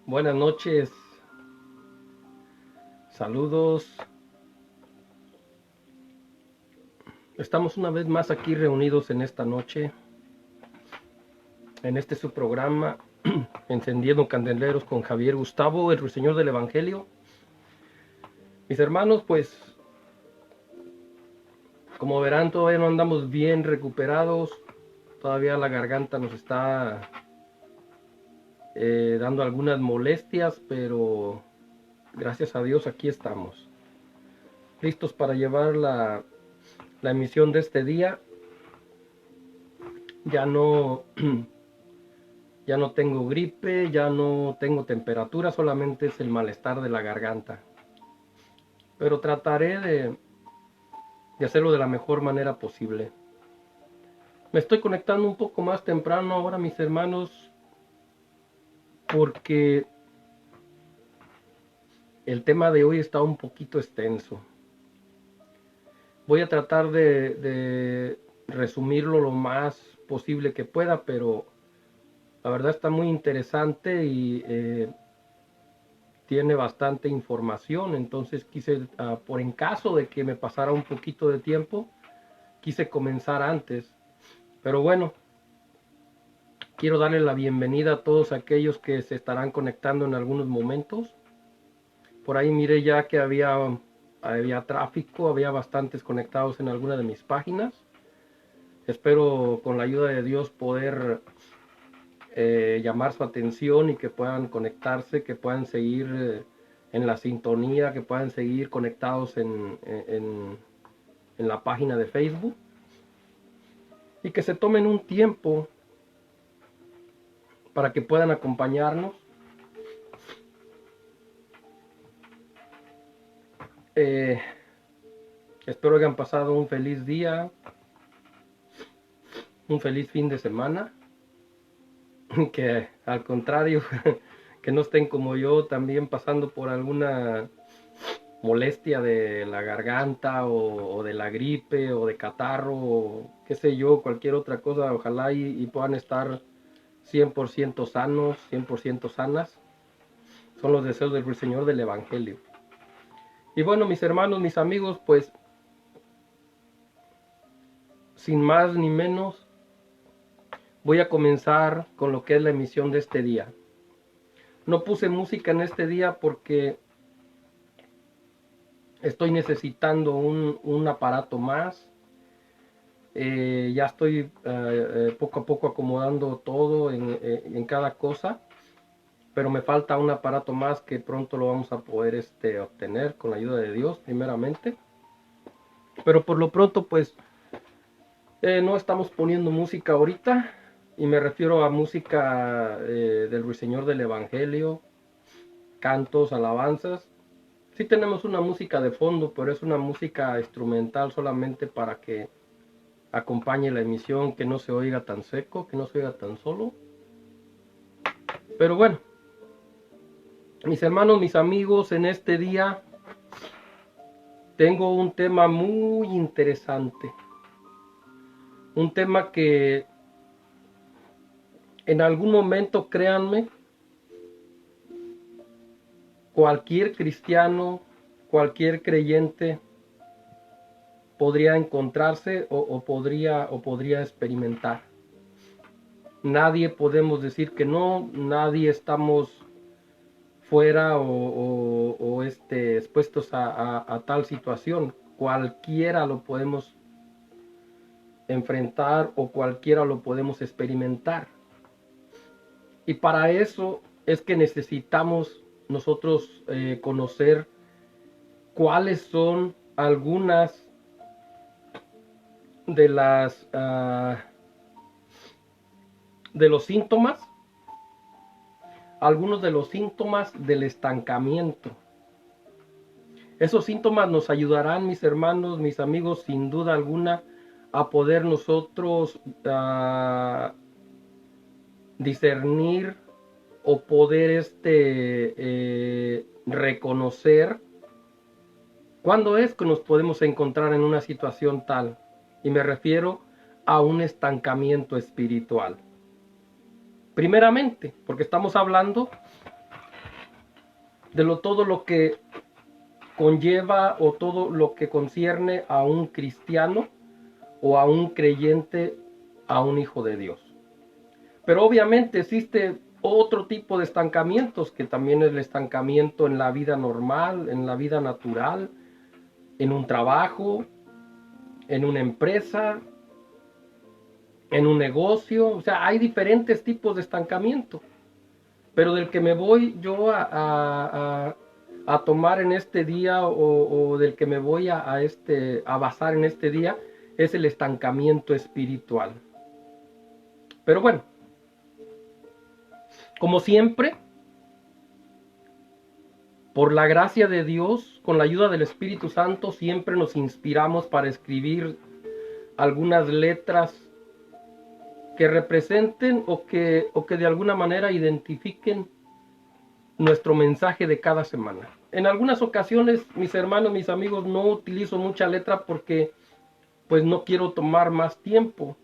Buenas noches, saludos. Estamos una vez más aquí reunidos en esta noche, en este su programa, Encendiendo Candeleros con Javier Gustavo, el Ruiseñor del Evangelio. Mis hermanos, pues, como verán, todavía no andamos bien recuperados. Todavía la garganta nos está dando algunas molestias, pero gracias a Dios aquí estamos, listos para llevar la emisión de este día. Ya no tengo gripe, ya no tengo temperatura, solamente es el malestar de la garganta. Pero trataré de hacerlo de la mejor manera posible. Me estoy conectando un poco más temprano ahora, mis hermanos, porque el tema de hoy está un poquito extenso. Voy a tratar de resumirlo lo más posible que pueda, pero la verdad está muy interesante y tiene bastante información. Entonces quise, por en caso de que me pasara un poquito de tiempo, quise comenzar antes. Pero bueno, quiero darle la bienvenida a todos aquellos que se estarán conectando en algunos momentos. Por ahí miré ya que había tráfico, había bastantes conectados en alguna de mis páginas. Espero con la ayuda de Dios poder llamar su atención y que puedan conectarse, que puedan seguir en la sintonía, que puedan seguir conectados en la página de Facebook y que se tomen un tiempo para que puedan acompañarnos. Espero que hayan pasado un feliz día, un feliz fin de semana, que al contrario, que no estén como yo también pasando por alguna molestia de la garganta o de la gripe o de catarro o qué sé yo, cualquier otra cosa. Ojalá y puedan estar 100% sanos, 100% sanas. Son los deseos del Señor del Evangelio. Y bueno, mis hermanos, mis amigos, pues sin más ni menos, voy a comenzar con lo que es la emisión de este día. No puse música en este día porque estoy necesitando un aparato más. Ya estoy poco a poco acomodando todo en cada cosa, pero me falta un aparato más que pronto lo vamos a poder obtener con la ayuda de Dios primeramente. Pero por lo pronto pues no estamos poniendo música ahorita, y me refiero a música del Ruiseñor del Evangelio, cantos, alabanzas. Sí tenemos una música de fondo, pero es una música instrumental solamente para que acompañe la emisión, que no se oiga tan seco, que no se oiga tan solo. Pero bueno, mis hermanos, mis amigos, en este día tengo un tema muy interesante. Un tema que en algún momento, créanme, cualquier cristiano, cualquier creyente podría encontrarse o podría experimentar. Nadie podemos decir que no, nadie estamos fuera o expuestos a tal situación. Cualquiera lo podemos enfrentar o cualquiera lo podemos experimentar. Y para eso es que necesitamos nosotros conocer cuáles son algunas de de los síntomas, algunos de los síntomas del estancamiento. Esos síntomas nos ayudarán, mis hermanos, mis amigos, sin duda alguna, a poder nosotros discernir o poder reconocer cuándo es que nos podemos encontrar en una situación tal. Y me refiero a un estancamiento espiritual. Primeramente, porque estamos hablando todo lo que conlleva o todo lo que concierne a un cristiano o a un creyente, a un hijo de Dios. Pero obviamente existe otro tipo de estancamientos, que también es el estancamiento en la vida normal, en la vida natural, en un trabajo, en una empresa, en un negocio. O sea, hay diferentes tipos de estancamiento. Pero del que me voy yo a tomar en este día, o del que me voy a basar en este día, es el estancamiento espiritual. Pero bueno, como siempre, por la gracia de Dios, con la ayuda del Espíritu Santo, siempre nos inspiramos para escribir algunas letras que representen o que de alguna manera identifiquen nuestro mensaje de cada semana. En algunas ocasiones, mis hermanos, mis amigos, no utilizo mucha letra porque pues no quiero tomar más tiempo.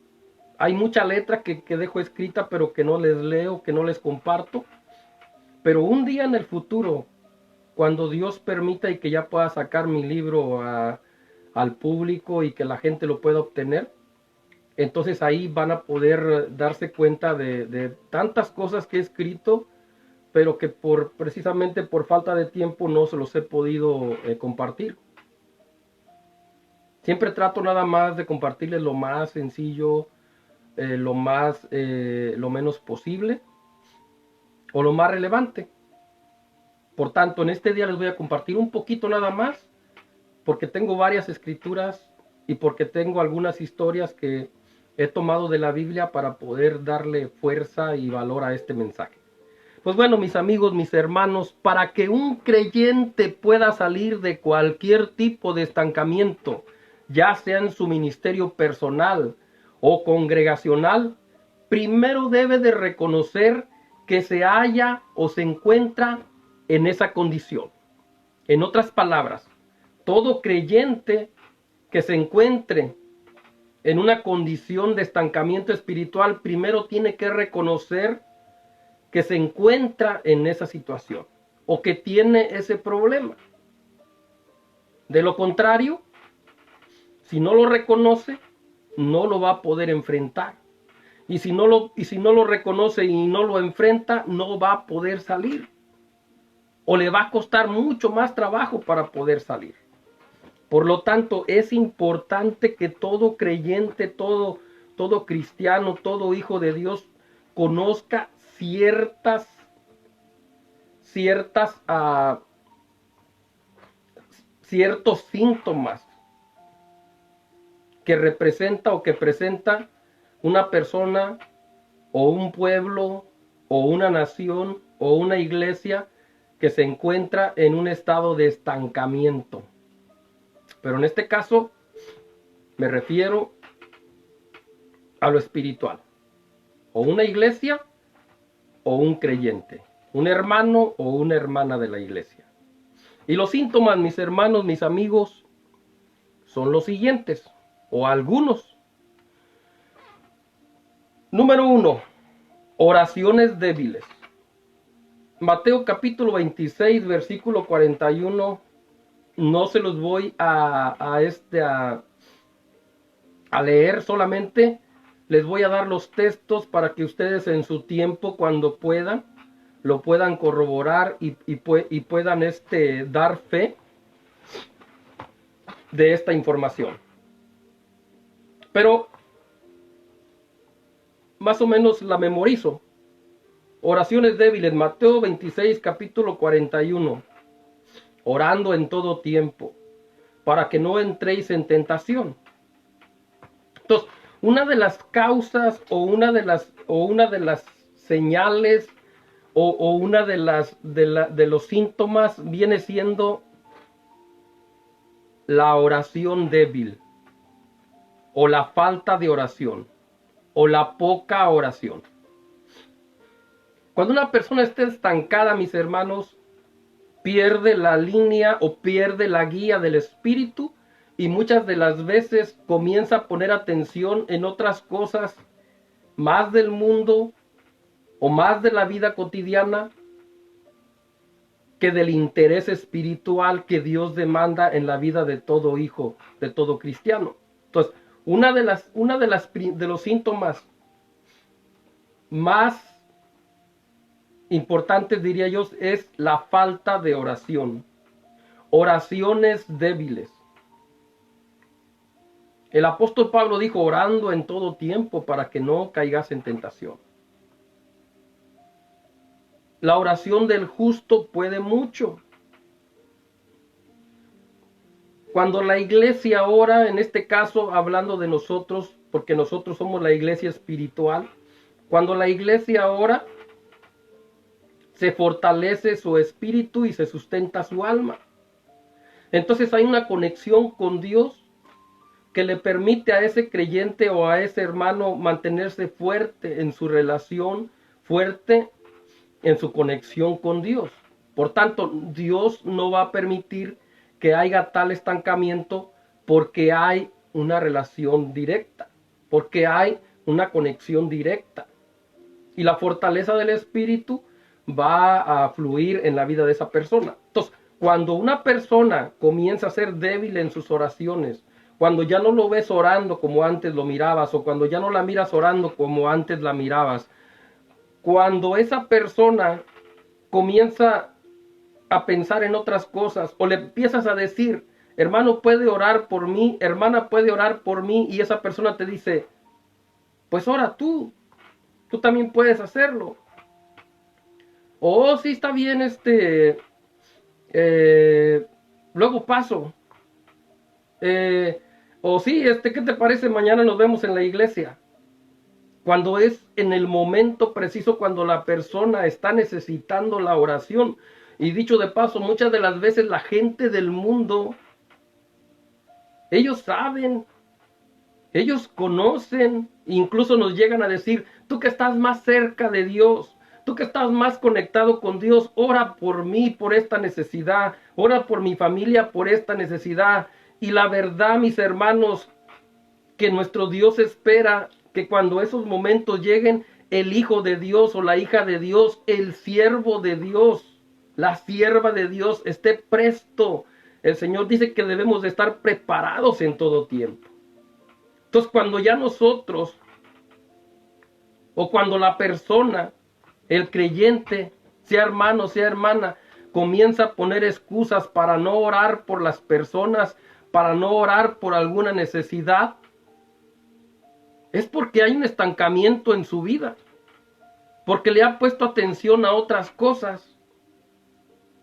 Hay mucha letra que dejo escrita pero que no les leo, que no les comparto. Pero un día en el futuro, cuando Dios permita y que ya pueda sacar mi libro al público y que la gente lo pueda obtener, entonces ahí van a poder darse cuenta de tantas cosas que he escrito, pero que precisamente por falta de tiempo no se los he podido compartir. Siempre trato nada más de compartirles lo más sencillo, lo menos posible, o lo más relevante. Por tanto, en este día les voy a compartir un poquito nada más, porque tengo varias escrituras y porque tengo algunas historias que he tomado de la Biblia para poder darle fuerza y valor a este mensaje. Pues bueno, mis amigos, mis hermanos, para que un creyente pueda salir de cualquier tipo de estancamiento, ya sea en su ministerio personal o congregacional, primero debe de reconocer que se halla o se encuentra en esa condición. En otras palabras, todo creyente que se encuentre en una condición de estancamiento espiritual, primero tiene que reconocer que se encuentra en esa situación o que tiene ese problema. De lo contrario, si no lo reconoce, no lo va a poder enfrentar. Y si no lo reconoce y no lo enfrenta, no va a poder salir. O le va a costar mucho más trabajo para poder salir. Por lo tanto, es importante que todo creyente, todo cristiano, todo hijo de Dios conozca ciertos síntomas que representa o que presenta una persona o un pueblo o una nación o una iglesia que se encuentra en un estado de estancamiento. Pero en este caso me refiero a lo espiritual. O una iglesia o un creyente. Un hermano o una hermana de la iglesia. Y los síntomas, mis hermanos, mis amigos, son los siguientes, o algunos. Número 1, oraciones débiles. Mateo capítulo 26, versículo 41, no se los voy a leer, solamente les voy a dar los textos para que ustedes en su tiempo, cuando puedan, lo puedan corroborar y puedan dar fe de esta información. Pero más o menos la memorizo. Oraciones débiles, Mateo 26, capítulo 41. Orando en todo tiempo, para que no entréis en tentación. Entonces, una de las causas o una de las señales o una de los síntomas viene siendo la oración débil, o la falta de oración, o la poca oración. Cuando una persona está estancada, mis hermanos, pierde la línea o pierde la guía del Espíritu, y muchas de las veces comienza a poner atención en otras cosas más del mundo o más de la vida cotidiana que del interés espiritual que Dios demanda en la vida de todo hijo, de todo cristiano. Entonces, de los síntomas más importantes, diría yo, es la falta de oración. Oraciones débiles. El apóstol Pablo dijo, orando en todo tiempo para que no caigas en tentación. La oración del justo puede mucho. Cuando la iglesia ora, en este caso hablando de nosotros, porque nosotros somos la iglesia espiritual, cuando la iglesia ora, se fortalece su espíritu y se sustenta su alma. Entonces hay una conexión con Dios que le permite a ese creyente o a ese hermano mantenerse fuerte en su relación, fuerte en su conexión con Dios. Por tanto, Dios no va a permitir que haya tal estancamiento porque hay una relación directa, porque hay una conexión directa. Y la fortaleza del espíritu va a fluir en la vida de esa persona. Entonces, cuando una persona comienza a ser débil en sus oraciones, cuando ya no lo ves orando como antes lo mirabas, o cuando ya no la miras orando como antes la mirabas, cuando esa persona comienza a pensar en otras cosas, o le empiezas a decir, hermano puede orar por mí, hermana puede orar por mí, y esa persona te dice, pues ora tú también puedes hacerlo. O sí está bien, luego paso. O sí, ¿qué te parece? Mañana nos vemos en la iglesia. Cuando es en el momento preciso, cuando la persona está necesitando la oración. Y dicho de paso, muchas de las veces la gente del mundo, ellos saben, ellos conocen, incluso nos llegan a decir, tú que estás más cerca de Dios, tú que estás más conectado con Dios, ora por mí, por esta necesidad, ora por mi familia, por esta necesidad. Y la verdad, mis hermanos, que nuestro Dios espera que cuando esos momentos lleguen, el Hijo de Dios o la hija de Dios, el siervo de Dios, la sierva de Dios, esté presto. El Señor dice que debemos de estar preparados en todo tiempo. Entonces, cuando ya nosotros, o cuando la persona, el creyente, sea hermano, sea hermana, comienza a poner excusas para no orar por las personas, para no orar por alguna necesidad, es porque hay un estancamiento en su vida, porque le ha puesto atención a otras cosas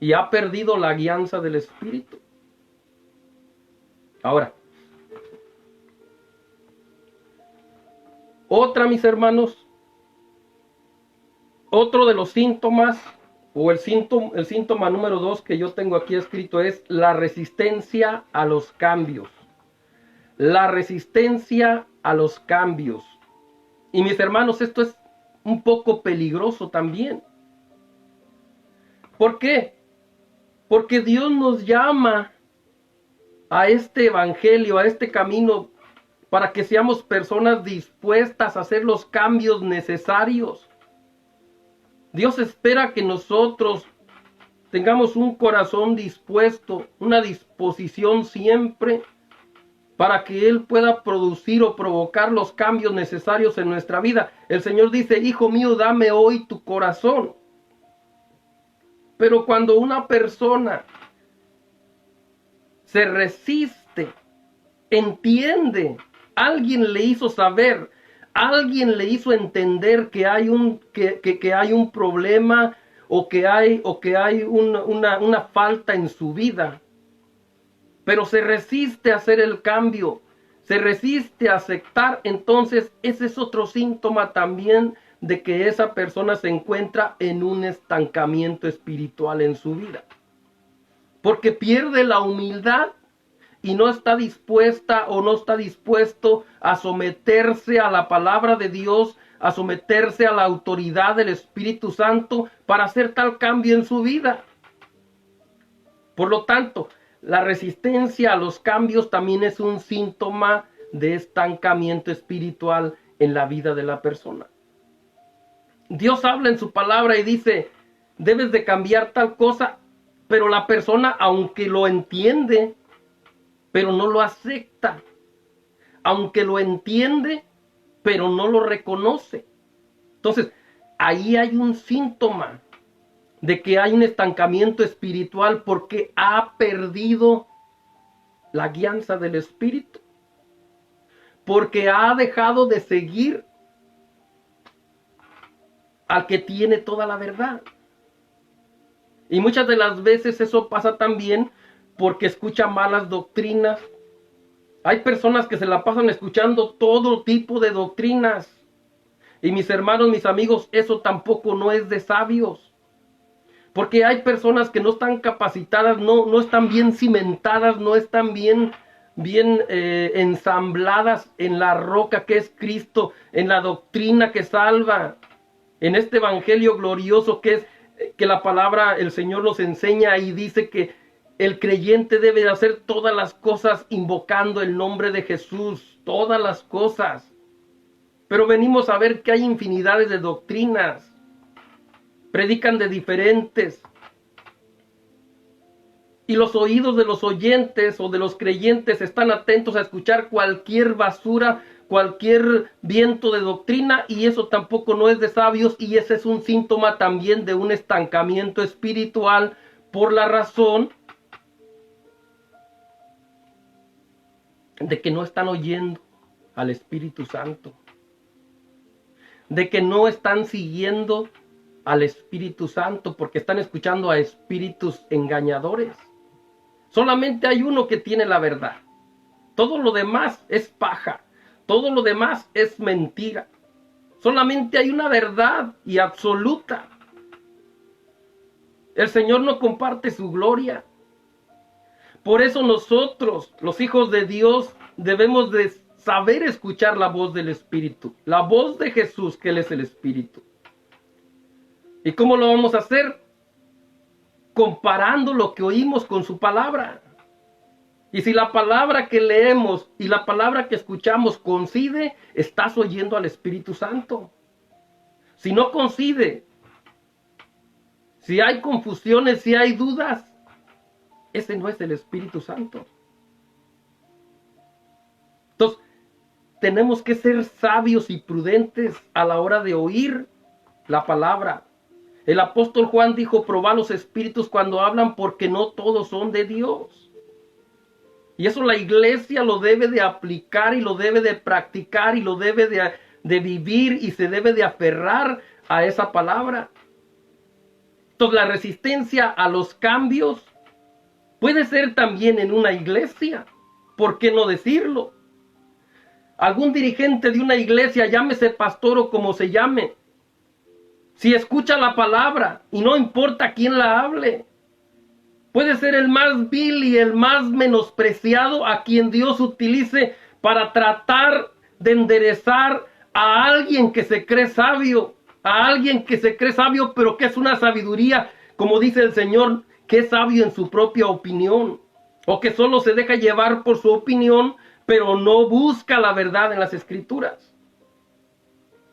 y ha perdido la guianza del Espíritu. Ahora, mis hermanos, otro de los síntomas, o el síntoma número 2 que yo tengo aquí escrito es la resistencia a los cambios. La resistencia a los cambios. Y mis hermanos, esto es un poco peligroso también. ¿Por qué? Porque Dios nos llama a este evangelio, a este camino, para que seamos personas dispuestas a hacer los cambios necesarios. Dios espera que nosotros tengamos un corazón dispuesto, una disposición siempre para que Él pueda producir o provocar los cambios necesarios en nuestra vida. El Señor dice, hijo mío, dame hoy tu corazón. Pero cuando una persona se resiste, entiende, alguien le hizo saber, alguien le hizo entender que hay un problema o que hay una falta en su vida, pero se resiste a hacer el cambio, se resiste a aceptar, entonces ese es otro síntoma también de que esa persona se encuentra en un estancamiento espiritual en su vida, porque pierde la humildad y no está dispuesta o no está dispuesto a someterse a la palabra de Dios, a someterse a la autoridad del Espíritu Santo para hacer tal cambio en su vida. Por lo tanto, la resistencia a los cambios también es un síntoma de estancamiento espiritual en la vida de la persona. Dios habla en su palabra y dice, debes de cambiar tal cosa, pero la persona, aunque lo entiende, pero no lo acepta. Aunque lo entiende, pero no lo reconoce. Entonces, ahí hay un síntoma de que hay un estancamiento espiritual porque ha perdido la guianza del Espíritu. Porque ha dejado de seguir al que tiene toda la verdad. Y muchas de las veces eso pasa también porque escucha malas doctrinas. Hay personas que se la pasan escuchando todo tipo de doctrinas. Y mis hermanos, mis amigos, eso tampoco no es de sabios. Porque hay personas que no están capacitadas, no están bien cimentadas, no están bien ensambladas en la roca que es Cristo, en la doctrina que salva, en este evangelio glorioso que la palabra, el Señor nos enseña y dice que el creyente debe de hacer todas las cosas invocando el nombre de Jesús, todas las cosas. Pero venimos a ver que hay infinidades de doctrinas. Predican de diferentes. Y los oídos de los oyentes o de los creyentes están atentos a escuchar cualquier basura, cualquier viento de doctrina, y eso tampoco no es de sabios, y ese es un síntoma también de un estancamiento espiritual por la razón de que no están oyendo al Espíritu Santo, de que no están siguiendo al Espíritu Santo porque están escuchando a espíritus engañadores. Solamente hay uno que tiene la verdad. Todo lo demás es paja. Todo lo demás es mentira. Solamente hay una verdad y absoluta. El Señor no comparte su gloria. Por eso nosotros, los hijos de Dios, debemos de saber escuchar la voz del Espíritu. La voz de Jesús, que Él es el Espíritu. ¿Y cómo lo vamos a hacer? Comparando lo que oímos con su palabra. Y si la palabra que leemos y la palabra que escuchamos coincide, estás oyendo al Espíritu Santo. Si no coincide, si hay confusiones, si hay dudas, ese no es el Espíritu Santo. Entonces, tenemos que ser sabios y prudentes a la hora de oír la palabra. El apóstol Juan dijo, probad los espíritus cuando hablan porque no todos son de Dios. Y eso la iglesia lo debe de aplicar y lo debe de practicar y lo debe de vivir y se debe de aferrar a esa palabra. Entonces la resistencia a los cambios puede ser también en una iglesia. ¿Por qué no decirlo? Algún dirigente de una iglesia, llámese pastor o como se llame, si escucha la palabra y no importa quién la hable, puede ser el más vil y el más menospreciado a quien Dios utilice para tratar de enderezar a alguien que se cree sabio, pero que es una sabiduría, como dice el Señor, que es sabio en su propia opinión, o que solo se deja llevar por su opinión, pero no busca la verdad en las Escrituras.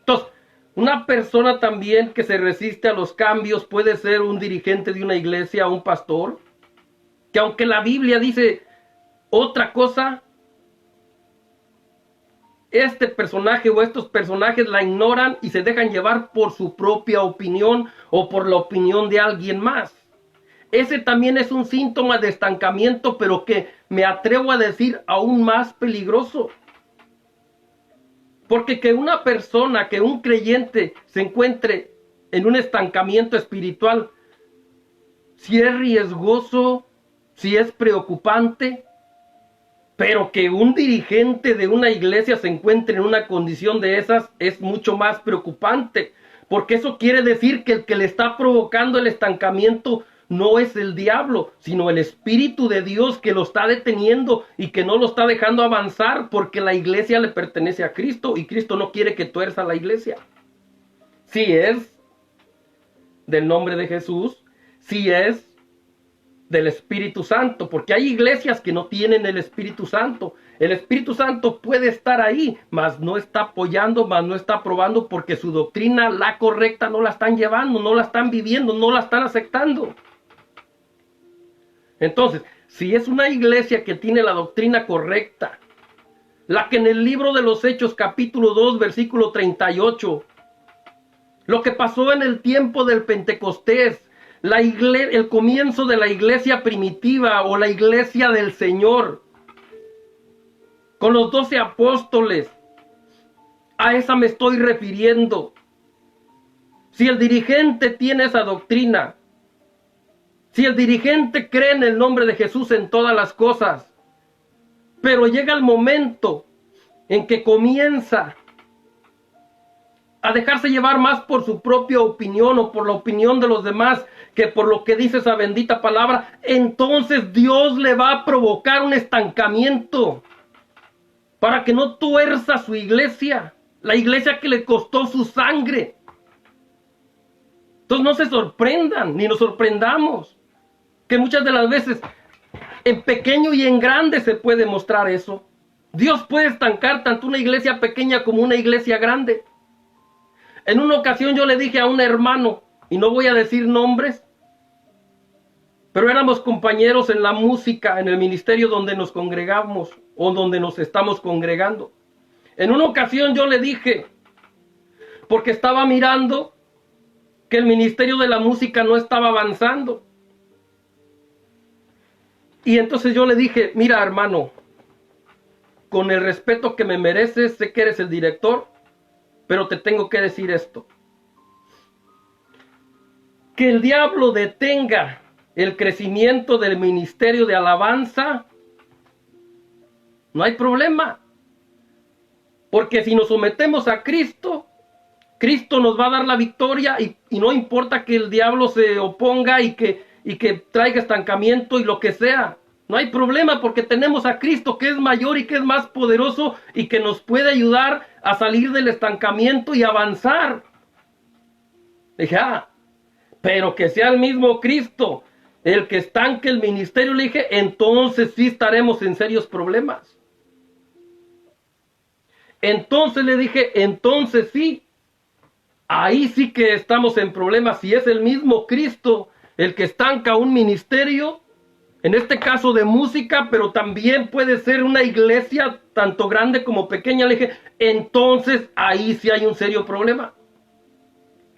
Entonces, una persona también que se resiste a los cambios puede ser un dirigente de una iglesia, un pastor, que aunque la Biblia dice otra cosa, este personaje o estos personajes la ignoran y se dejan llevar por su propia opinión o por la opinión de alguien más. Ese también es un síntoma de estancamiento, pero que me atrevo a decir aún más peligroso. Porque que una persona, que un creyente se encuentre en un estancamiento espiritual, si es riesgoso, si es preocupante, pero que un dirigente de una iglesia se encuentre en una condición de esas es mucho más preocupante, porque eso quiere decir que el que le está provocando el estancamiento no es el diablo, sino el Espíritu de Dios que lo está deteniendo y que no lo está dejando avanzar, porque la iglesia le pertenece a Cristo y Cristo no quiere que tuerza la iglesia. Si es del nombre de Jesús, si es del Espíritu Santo, porque hay iglesias que no tienen el Espíritu Santo. El Espíritu Santo puede estar ahí, mas no está apoyando, mas no está aprobando, porque su doctrina, la correcta, no la están llevando, no la están viviendo, no la están aceptando. Entonces, si es una iglesia que tiene la doctrina correcta, la que en el libro de los Hechos, capítulo 2, versículo 38, lo que pasó en el tiempo del Pentecostés, el comienzo de la iglesia primitiva o la iglesia del Señor, con los 12 apóstoles, a esa me estoy refiriendo. Si el dirigente tiene esa doctrina, si el dirigente cree en el nombre de Jesús en todas las cosas, pero llega el momento en que comienza a dejarse llevar más por su propia opinión o por la opinión de los demás que por lo que dice esa bendita palabra, entonces Dios le va a provocar un estancamiento para que no tuerza su iglesia, la iglesia que le costó su sangre. Entonces no se sorprendan, ni nos sorprendamos, que muchas de las veces en pequeño y en grande se puede mostrar eso. Dios puede estancar tanto una iglesia pequeña como una iglesia grande. En una ocasión yo le dije a un hermano, y no voy a decir nombres, pero éramos compañeros en la música, en el ministerio donde nos congregamos o donde nos estamos congregando. En una ocasión yo le dije, porque estaba mirando que el ministerio de la música no estaba avanzando. Y entonces yo le dije, mira hermano, con el respeto que me mereces, sé que eres el director, pero te tengo que decir esto. Que el diablo detenga el crecimiento del ministerio de alabanza, no hay problema. Porque si nos sometemos a Cristo, Cristo nos va a dar la victoria y no importa que el diablo se oponga y que traiga estancamiento y lo que sea. No hay problema porque tenemos a Cristo que es mayor y que es más poderoso y que nos puede ayudar a salir del estancamiento y avanzar. Dije, pero que sea el mismo Cristo el que estanque el ministerio, le dije, entonces sí estaremos en serios problemas. Entonces le dije, entonces sí, ahí sí que estamos en problemas. Si es el mismo Cristo el que estanca un ministerio, en este caso de música, pero también puede ser una iglesia tanto grande como pequeña, le dije, entonces ahí sí hay un serio problema.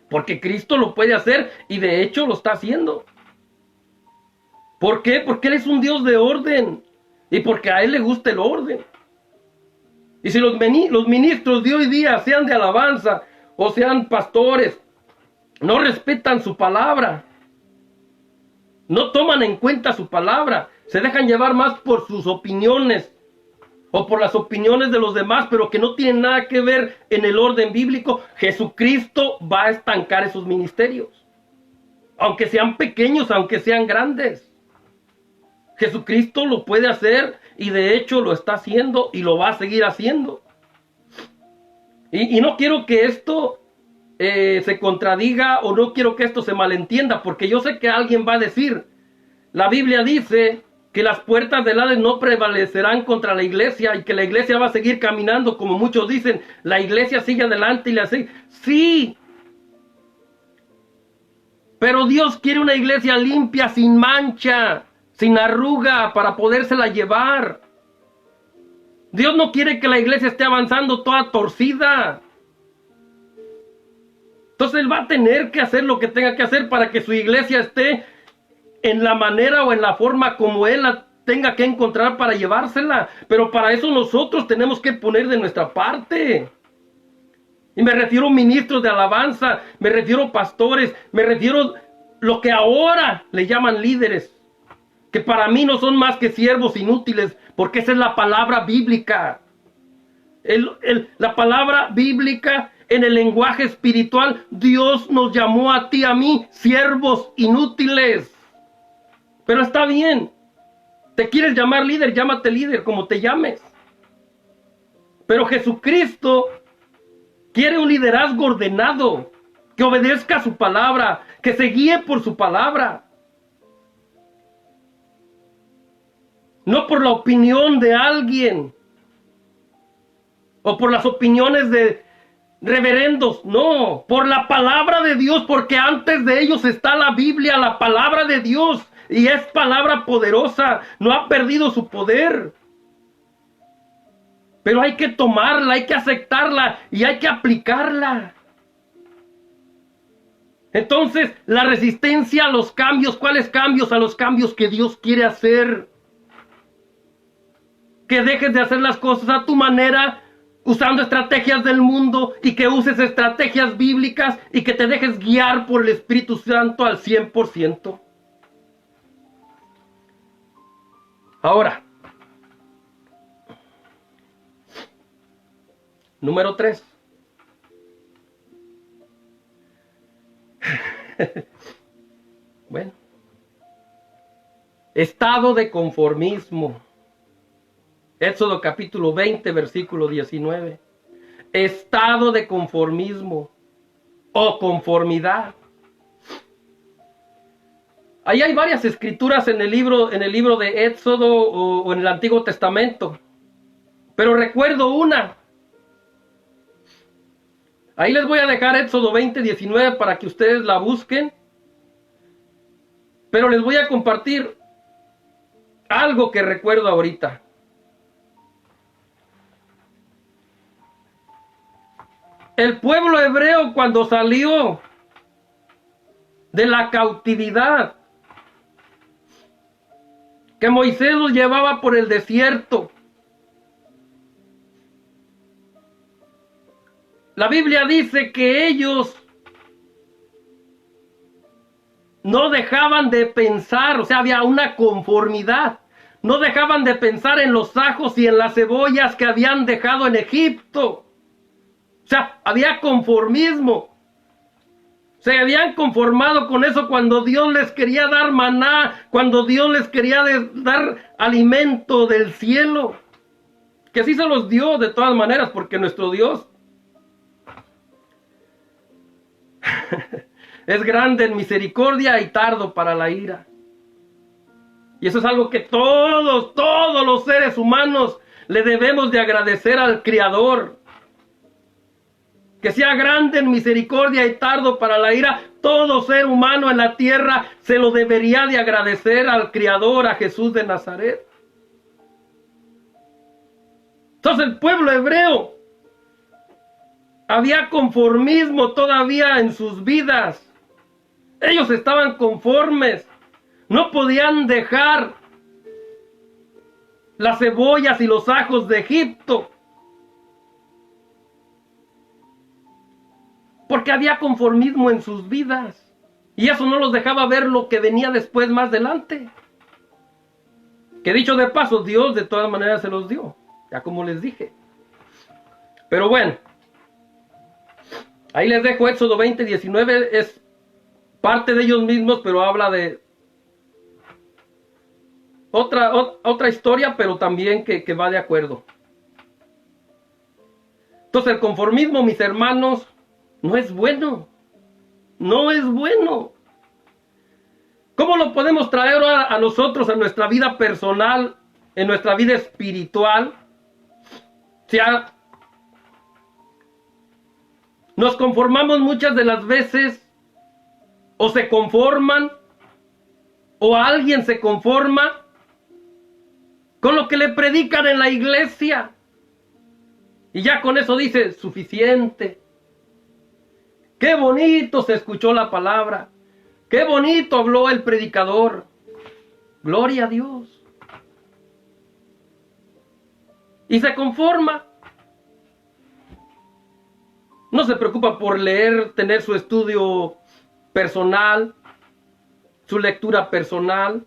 Porque Cristo lo puede hacer y de hecho lo está haciendo. ¿Por qué? Porque Él es un Dios de orden y porque a Él le gusta el orden. Y si los ministros de hoy día, sean de alabanza o sean pastores, no respetan su palabra, no toman en cuenta su palabra, se dejan llevar más por sus opiniones o por las opiniones de los demás, pero que no tienen nada que ver en el orden bíblico, Jesucristo va a estancar esos ministerios. Aunque sean pequeños, aunque sean grandes. Jesucristo lo puede hacer y de hecho lo está haciendo y lo va a seguir haciendo. Y no quiero que esto se contradiga o no quiero que esto se malentienda, porque yo sé que alguien va a decir, la Biblia dice que las puertas del Hades no prevalecerán contra la iglesia y que la iglesia va a seguir caminando, como muchos dicen, la iglesia sigue adelante y la sigue. Sí, pero Dios quiere una iglesia limpia, sin mancha, sin arruga, para podérsela llevar. Dios no quiere que la iglesia esté avanzando toda torcida. Entonces Él va a tener que hacer lo que tenga que hacer para que su iglesia esté en la manera o en la forma como Él la tenga que encontrar para llevársela. Pero para eso nosotros tenemos que poner de nuestra parte. Y me refiero a ministros de alabanza, me refiero a pastores, me refiero a lo que ahora le llaman líderes, que para mí no son más que siervos inútiles, porque esa es la palabra bíblica. La palabra bíblica en el lenguaje espiritual, Dios nos llamó a ti, a mí, siervos inútiles. Pero está bien, te quieres llamar líder, llámate líder, como te llames. Pero Jesucristo quiere un liderazgo ordenado, que obedezca a su palabra, que se guíe por su palabra. No por la opinión de alguien o por las opiniones de reverendos, no, por la palabra de Dios, porque antes de ellos está la Biblia, la palabra de Dios. y es palabra poderosa, no ha perdido su poder. Pero hay que tomarla, hay que aceptarla y hay que aplicarla. Entonces, la resistencia a los cambios, ¿cuáles cambios? A los cambios que Dios quiere hacer. Que dejes de hacer las cosas a tu manera, usando estrategias del mundo, y que uses estrategias bíblicas y que te dejes guiar por el Espíritu Santo al 100%. Ahora, número 3. Bueno, estado de conformismo. Éxodo capítulo 20, versículo 19. Estado de conformismo o conformidad. Ahí hay varias escrituras en el libro de Éxodo o en el Antiguo Testamento. Pero recuerdo una. Ahí les voy a dejar Éxodo 20, 19 para que ustedes la busquen. Pero les voy a compartir algo que recuerdo ahorita. El pueblo hebreo, cuando salió de la cautividad, que Moisés los llevaba por el desierto, la Biblia dice que ellos no dejaban de pensar, o sea, había una conformidad. No dejaban de pensar en los ajos y en las cebollas que habían dejado en Egipto. O sea, había conformismo. Se habían conformado con eso cuando Dios les quería dar maná, cuando Dios les quería dar alimento del cielo. Que sí se los dio de todas maneras, porque nuestro Dios es grande en misericordia y tardo para la ira. Y eso es algo que todos los seres humanos le debemos de agradecer al Creador. Que sea grande en misericordia y tardo para la ira. Todo ser humano en la tierra se lo debería de agradecer al Creador, a Jesús de Nazaret. Entonces el pueblo hebreo, había conformismo todavía en sus vidas. Ellos estaban conformes. No podían dejar las cebollas y los ajos de Egipto. Porque había conformismo en sus vidas. Y eso no los dejaba ver lo que venía después, más adelante. Que dicho de paso, Dios de todas maneras se los dio. Ya como les dije. Pero bueno. Ahí les dejo Éxodo 20, 19. Es parte de ellos mismos, pero habla de otra historia, pero también que va de acuerdo. Entonces el conformismo, mis hermanos, no es bueno. No es bueno. ¿Cómo lo podemos traer a nosotros, a nuestra vida personal, en nuestra vida espiritual? O sea, nos conformamos muchas de las veces, o se conforman, o alguien se conforma con lo que le predican en la iglesia. Y ya con eso dice, suficiente. Qué bonito se escuchó la palabra. Qué bonito habló el predicador. Gloria a Dios. Y se conforma. No se preocupa por leer, tener su estudio personal, su lectura personal,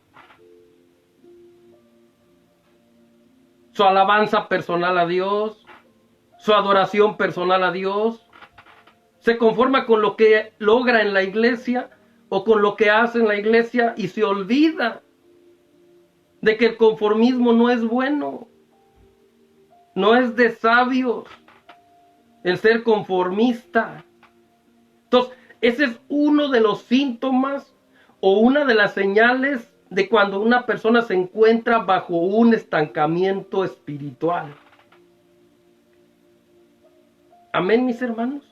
su alabanza personal a Dios, su adoración personal a Dios. Se conforma con lo que logra en la iglesia o con lo que hace en la iglesia y se olvida de que el conformismo no es bueno. No es de sabios el ser conformista. Entonces, ese es uno de los síntomas o una de las señales de cuando una persona se encuentra bajo un estancamiento espiritual. Amén, mis hermanos.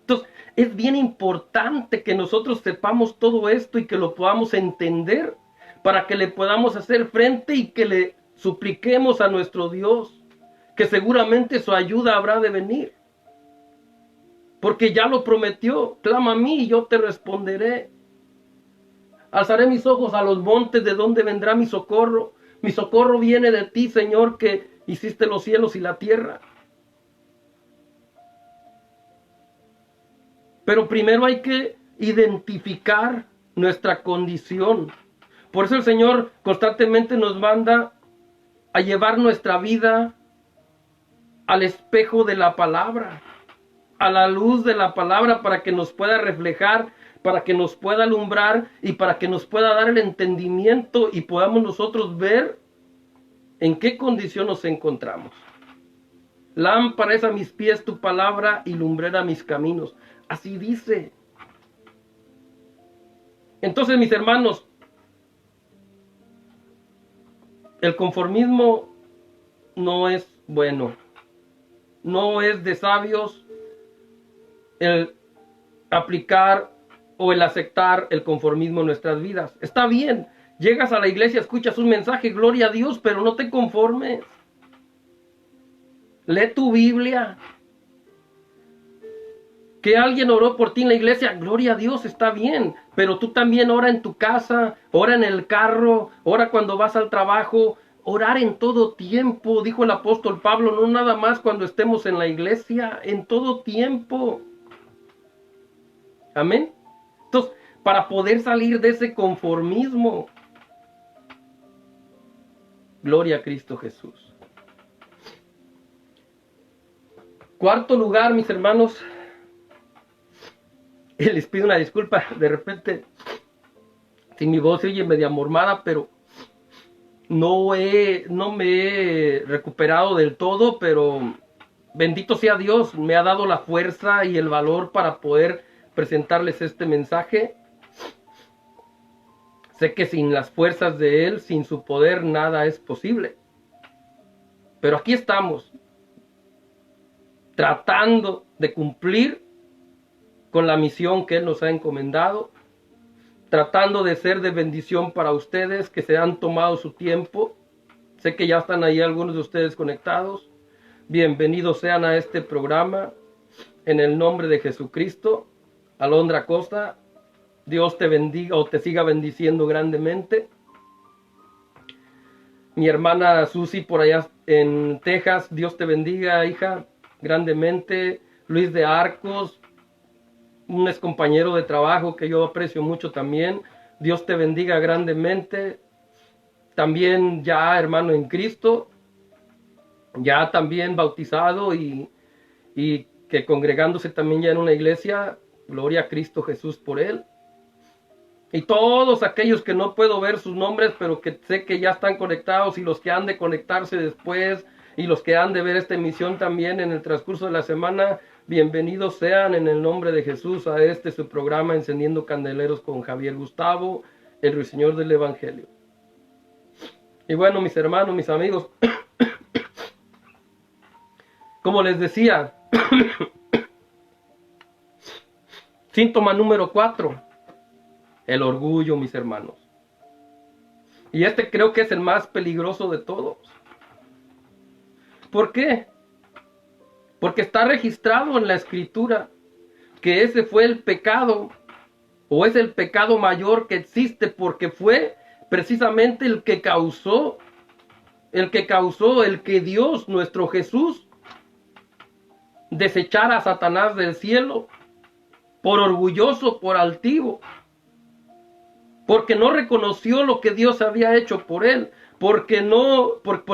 Entonces, es bien importante que nosotros sepamos todo esto y que lo podamos entender para que le podamos hacer frente y que le supliquemos a nuestro Dios, que seguramente su ayuda habrá de venir. Porque ya lo prometió, clama a mí y yo te responderé. Alzaré mis ojos a los montes, ¿de dónde vendrá mi socorro? Mi socorro viene de ti, Señor, que hiciste los cielos y la tierra. Pero primero hay que identificar nuestra condición. Por eso el Señor constantemente nos manda a llevar nuestra vida al espejo de la palabra, a la luz de la palabra, para que nos pueda reflejar, para que nos pueda alumbrar y para que nos pueda dar el entendimiento y podamos nosotros ver en qué condición nos encontramos. Lámpara es a mis pies tu palabra y lumbrera mis caminos. Así dice. Entonces, mis hermanos, el conformismo no es bueno. No es de sabios el aplicar o el aceptar el conformismo en nuestras vidas. Está bien, llegas a la iglesia, escuchas un mensaje, gloria a Dios, pero no te conformes. Lee tu Biblia. Que alguien oró por ti en la iglesia, gloria a Dios, está bien, pero tú también ora en tu casa, ora en el carro, ora cuando vas al trabajo, orar en todo tiempo, dijo el apóstol Pablo, no nada más cuando estemos en la iglesia, en todo tiempo. Amén. Entonces, para poder salir de ese conformismo, gloria a Cristo Jesús. Cuarto lugar, mis hermanos, y les pido una disculpa, de repente, si mi voz se oye media mormada, pero no me he recuperado del todo, pero bendito sea Dios, me ha dado la fuerza y el valor para poder presentarles este mensaje. Sé que sin las fuerzas de Él, sin su poder, nada es posible. Pero aquí estamos, tratando de cumplir con la misión que Él nos ha encomendado, tratando de ser de bendición para ustedes que se han tomado su tiempo. Sé que ya están ahí algunos de ustedes conectados. Bienvenidos sean a este programa, en el nombre de Jesucristo. Alondra Costa, Dios te bendiga o te siga bendiciendo grandemente. Mi hermana Susi por allá en Texas, Dios te bendiga, hija, grandemente. Luis de Arcos, un ex compañero de trabajo que yo aprecio mucho también. Dios te bendiga grandemente. También ya hermano en Cristo, ya también bautizado y que congregándose también ya en una iglesia. Gloria a Cristo Jesús por él. Y todos aquellos que no puedo ver sus nombres, pero que sé que ya están conectados, y los que han de conectarse después, y los que han de ver esta emisión también en el transcurso de la semana, bienvenidos sean en el nombre de Jesús a su programa Encendiendo Candeleros con Javier Gustavo, el ruiseñor del Evangelio. Y bueno, mis hermanos, mis amigos, como les decía, síntoma número 4, el orgullo, mis hermanos. Y creo que es el más peligroso de todos. ¿Por qué? Porque está registrado en la Escritura que ese fue el pecado, o es el pecado mayor que existe, porque fue precisamente el que causó, el que Dios, nuestro Jesús, desechara a Satanás del cielo, por orgulloso, por altivo, porque no reconoció lo que Dios había hecho por él, porque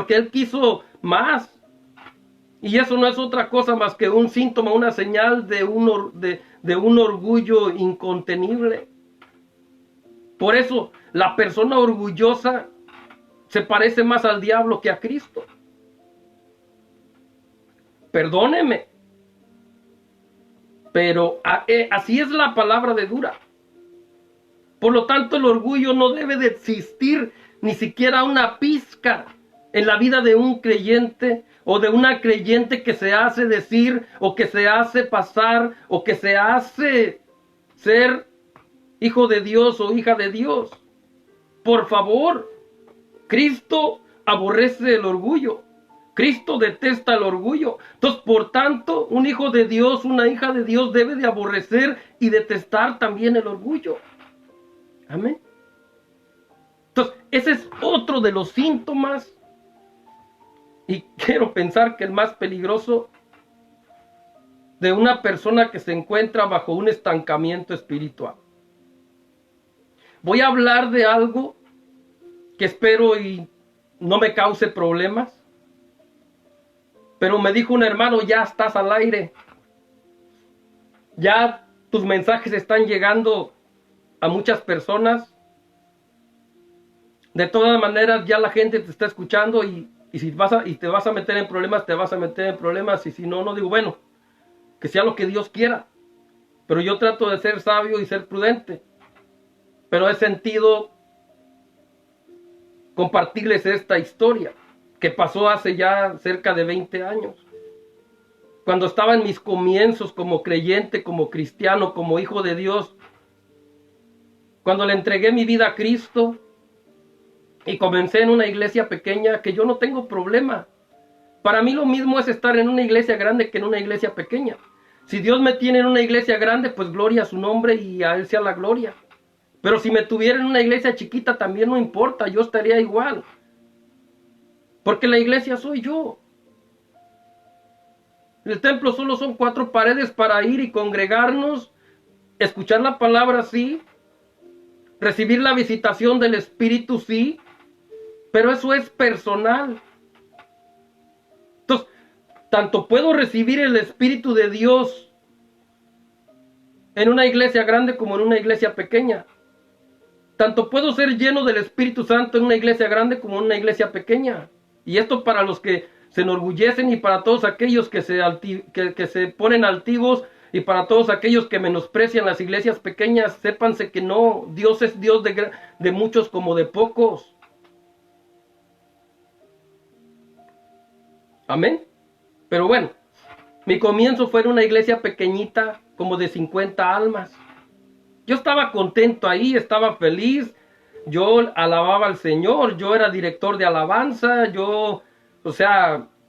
él quiso más. Y eso no es otra cosa más que un síntoma, una señal de un orgullo incontenible. Por eso la persona orgullosa se parece más al diablo que a Cristo. Perdóneme, pero así es la palabra de dura. Por lo tanto, el orgullo no debe de existir ni siquiera una pizca en la vida de un creyente o de una creyente que se hace decir o que se hace pasar o que se hace ser hijo de Dios o hija de Dios. Por favor, Cristo aborrece el orgullo. Cristo detesta el orgullo. Entonces, por tanto, un hijo de Dios, una hija de Dios debe de aborrecer y detestar también el orgullo. Amén. Entonces, ese es otro de los síntomas. Y quiero pensar que el más peligroso de una persona que se encuentra bajo un estancamiento espiritual. Voy a hablar de algo que espero y no me cause problemas. Pero me dijo un hermano, ya estás al aire. Ya tus mensajes están llegando a muchas personas. De todas maneras, ya la gente te está escuchando y si te vas a meter en problemas, te vas a meter en problemas. Y si no, no digo, bueno, que sea lo que Dios quiera. Pero yo trato de ser sabio y ser prudente. Pero he sentido compartirles esta historia que pasó hace ya cerca de 20 años. Cuando estaba en mis comienzos como creyente, como cristiano, como hijo de Dios. Cuando le entregué mi vida a Cristo y comencé en una iglesia pequeña, que yo no tengo problema. Para mí lo mismo es estar en una iglesia grande que en una iglesia pequeña. Si Dios me tiene en una iglesia grande, pues gloria a su nombre y a Él sea la gloria. Pero si me tuviera en una iglesia chiquita también no importa, yo estaría igual. Porque la iglesia soy yo. El templo solo son 4 paredes para ir y congregarnos, escuchar la palabra, sí, recibir la visitación del Espíritu, sí, pero eso es personal. Entonces, tanto puedo recibir el Espíritu de Dios en una iglesia grande como en una iglesia pequeña. Tanto puedo ser lleno del Espíritu Santo en una iglesia grande como en una iglesia pequeña. Y esto para los que se enorgullecen y para todos aquellos que se ponen altivos y para todos aquellos que menosprecian las iglesias pequeñas, sépanse que no, Dios es Dios de muchos como de pocos. Amén. Pero bueno, mi comienzo fue en una iglesia pequeñita, como de 50 almas. Yo estaba contento ahí, estaba feliz, yo alababa al Señor, yo era director de alabanza,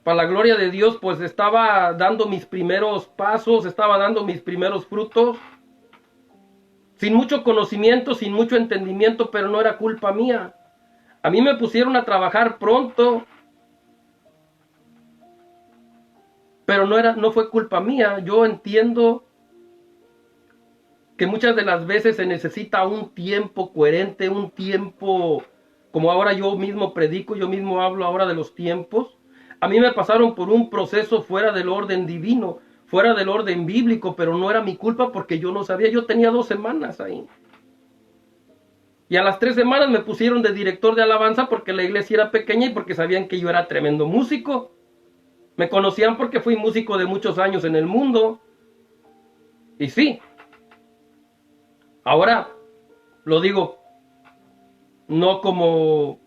para la gloria de Dios, pues estaba dando mis primeros pasos, estaba dando mis primeros frutos, sin mucho conocimiento, sin mucho entendimiento, pero no era culpa mía. A mí me pusieron a trabajar pronto, pero no fue culpa mía. Yo entiendo que muchas de las veces se necesita un tiempo coherente, un tiempo, como ahora yo mismo predico, yo mismo hablo ahora de los tiempos. A mí me pasaron por un proceso fuera del orden divino, fuera del orden bíblico, pero no era mi culpa porque yo no sabía. Yo tenía 2 semanas ahí. Y a las 3 semanas me pusieron de director de alabanza porque la iglesia era pequeña y porque sabían que yo era tremendo músico. Me conocían porque fui músico de muchos años en el mundo. Y sí, ahora lo digo no como